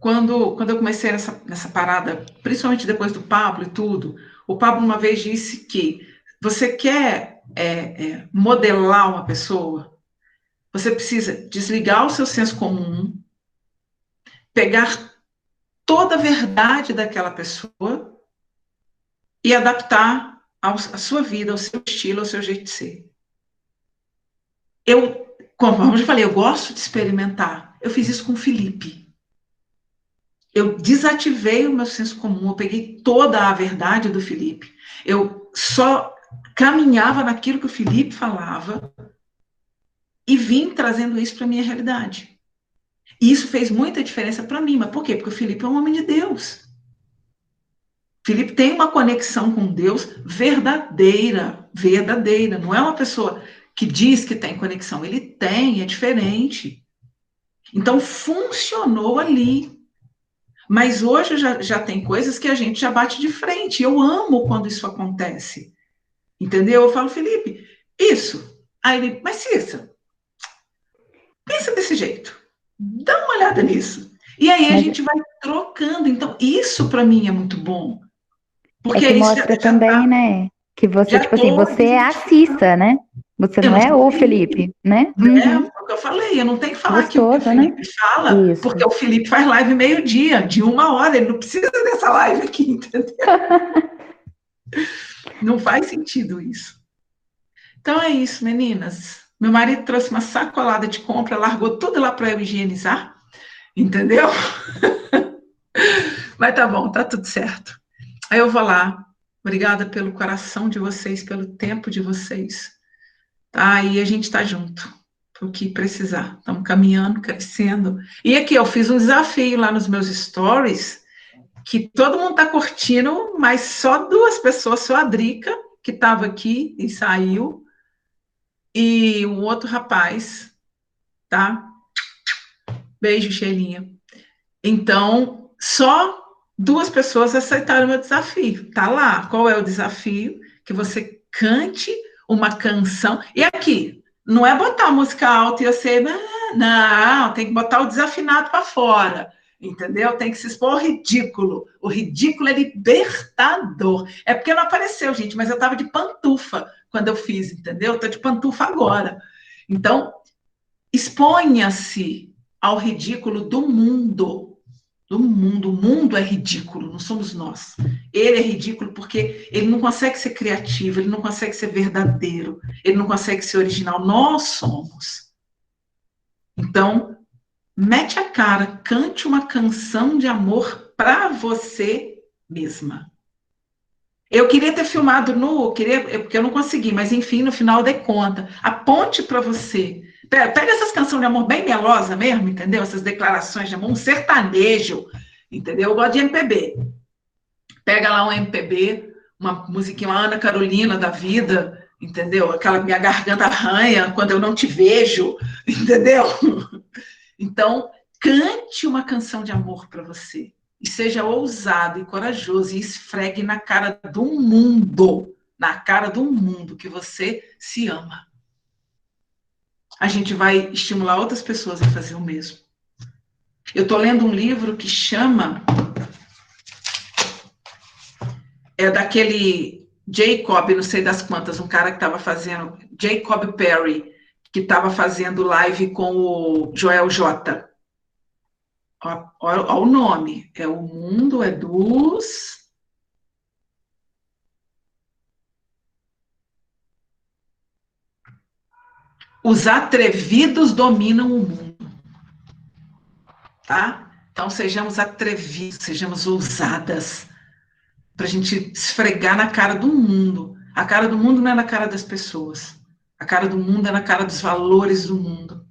quando eu comecei nessa parada, principalmente depois do Pablo e tudo, o Pablo uma vez disse que você quer modelar uma pessoa, você precisa desligar o seu senso comum, pegar toda a verdade daquela pessoa e adaptar à sua vida, ao seu estilo, ao seu jeito de ser. Conforme eu já falei, eu gosto de experimentar. Eu fiz isso com o Felipe. Eu desativei o meu senso comum, eu peguei toda a verdade do Felipe. Eu só caminhava naquilo que o Felipe falava e vim trazendo isso para a minha realidade. E isso fez muita diferença para mim. Mas por quê? Porque o Felipe é um homem de Deus. O Felipe tem uma conexão com Deus verdadeira, verdadeira. Não é uma pessoa que diz que tem conexão. Ele tem, é diferente. Então, funcionou ali. Mas hoje já tem coisas que a gente já bate de frente. Eu amo quando isso acontece. Entendeu? Eu falo, Felipe, isso. Aí ele, mas Cissa, pensa desse jeito. Dá uma olhada nisso. E aí a gente vai trocando. Então, isso para mim é muito bom. Porque é que mostra também, né? Que você, tipo assim, você é a Cissa, né? Você não é o Felipe, né? É o que eu falei, eu não tenho que falar aquilo que o Felipe fala, Isso. porque o Felipe faz live meio-dia, de 1 hora, ele não precisa dessa live aqui, entendeu? Não faz sentido isso. Então é isso, meninas. Meu marido trouxe uma sacolada de compra, largou tudo lá para eu higienizar, entendeu? Mas tá bom, tá tudo certo. Aí eu vou lá. Obrigada pelo coração de vocês, pelo tempo de vocês. Tá? E a gente tá junto, pro que precisar. Estamos caminhando, crescendo. E aqui, eu fiz um desafio lá nos meus stories, que todo mundo tá curtindo, mas só 2 pessoas, só a Drica, que estava aqui e saiu, e um outro rapaz, tá? Beijo, Sheilinha. Então, só 2 pessoas aceitaram o meu desafio. Tá lá. Qual é o desafio? Que você cante uma canção. E aqui, não é botar a música alta e você. Não, tem que botar o desafinado para fora. Entendeu? Tem que se expor ao ridículo. O ridículo é libertador. É porque não apareceu, gente, mas eu estava de pantufa quando eu fiz, entendeu? Estou de pantufa agora. Então, exponha-se ao ridículo do mundo. Do mundo. O mundo é ridículo, não somos nós. Ele é ridículo porque ele não consegue ser criativo, ele não consegue ser verdadeiro, ele não consegue ser original. Nós somos. Então, mete a cara, cante uma canção de amor para você mesma. Eu queria ter filmado porque eu não consegui, mas enfim, no final eu dei conta. Aponte para você. Pega essas canções de amor bem melosa mesmo, entendeu? Essas declarações de amor, um sertanejo, entendeu? Eu gosto de MPB. Pega lá um MPB, uma musiquinha, uma Ana Carolina da vida, entendeu? Aquela minha garganta arranha quando eu não te vejo, entendeu? Então, cante uma canção de amor para você. E seja ousado e corajoso e esfregue na cara do mundo, que você se ama. A gente vai estimular outras pessoas a fazer o mesmo. Eu estou lendo um livro que chama... É daquele Jacob, não sei das quantas, um cara que estava fazendo... Jacob Perry, que estava fazendo live com o Joel J. Olha o nome. É O Mundo é dos... Os atrevidos dominam o mundo. Tá? Então, sejamos atrevidos, sejamos ousadas, para a gente esfregar na cara do mundo. A cara do mundo não é na cara das pessoas. A cara do mundo é na cara dos valores do mundo.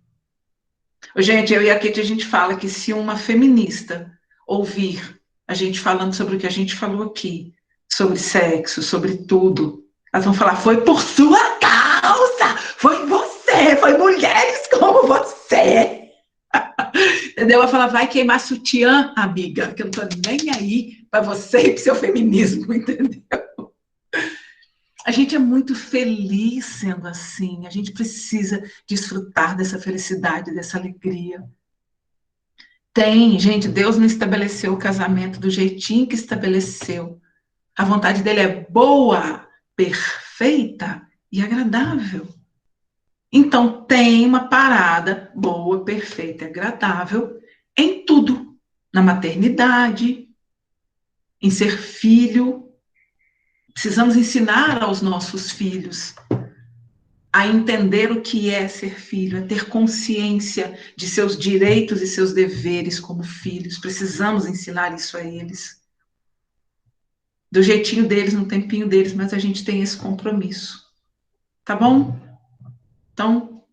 Gente, eu e a Kate, a gente fala que se uma feminista ouvir a gente falando sobre o que a gente falou aqui, sobre sexo, sobre tudo, elas vão falar, foi por sua causa, foi você, foi mulheres como você. Entendeu? Ela fala, vai queimar sutiã, amiga, que eu não tô nem aí para você e pro seu feminismo, entendeu? A gente é muito feliz sendo assim, a gente precisa desfrutar dessa felicidade, dessa alegria. Gente, Deus não estabeleceu o casamento do jeitinho que estabeleceu. A vontade dele é boa, perfeita e agradável. Então, tem uma parada boa, perfeita e agradável em tudo. Na maternidade, em ser filho. Precisamos ensinar aos nossos filhos a entender o que é ser filho, a ter consciência de seus direitos e seus deveres como filhos. Precisamos ensinar isso a eles. Do jeitinho deles, no tempinho deles, mas a gente tem esse compromisso. Tá bom? Então,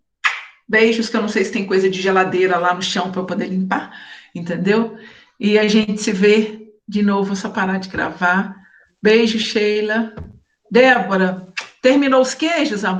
beijos, que eu não sei se tem coisa de geladeira lá no chão para eu poder limpar, entendeu? E a gente se vê de novo, só parar de gravar. Beijo, Sheila. Débora, terminou os queijos, amor?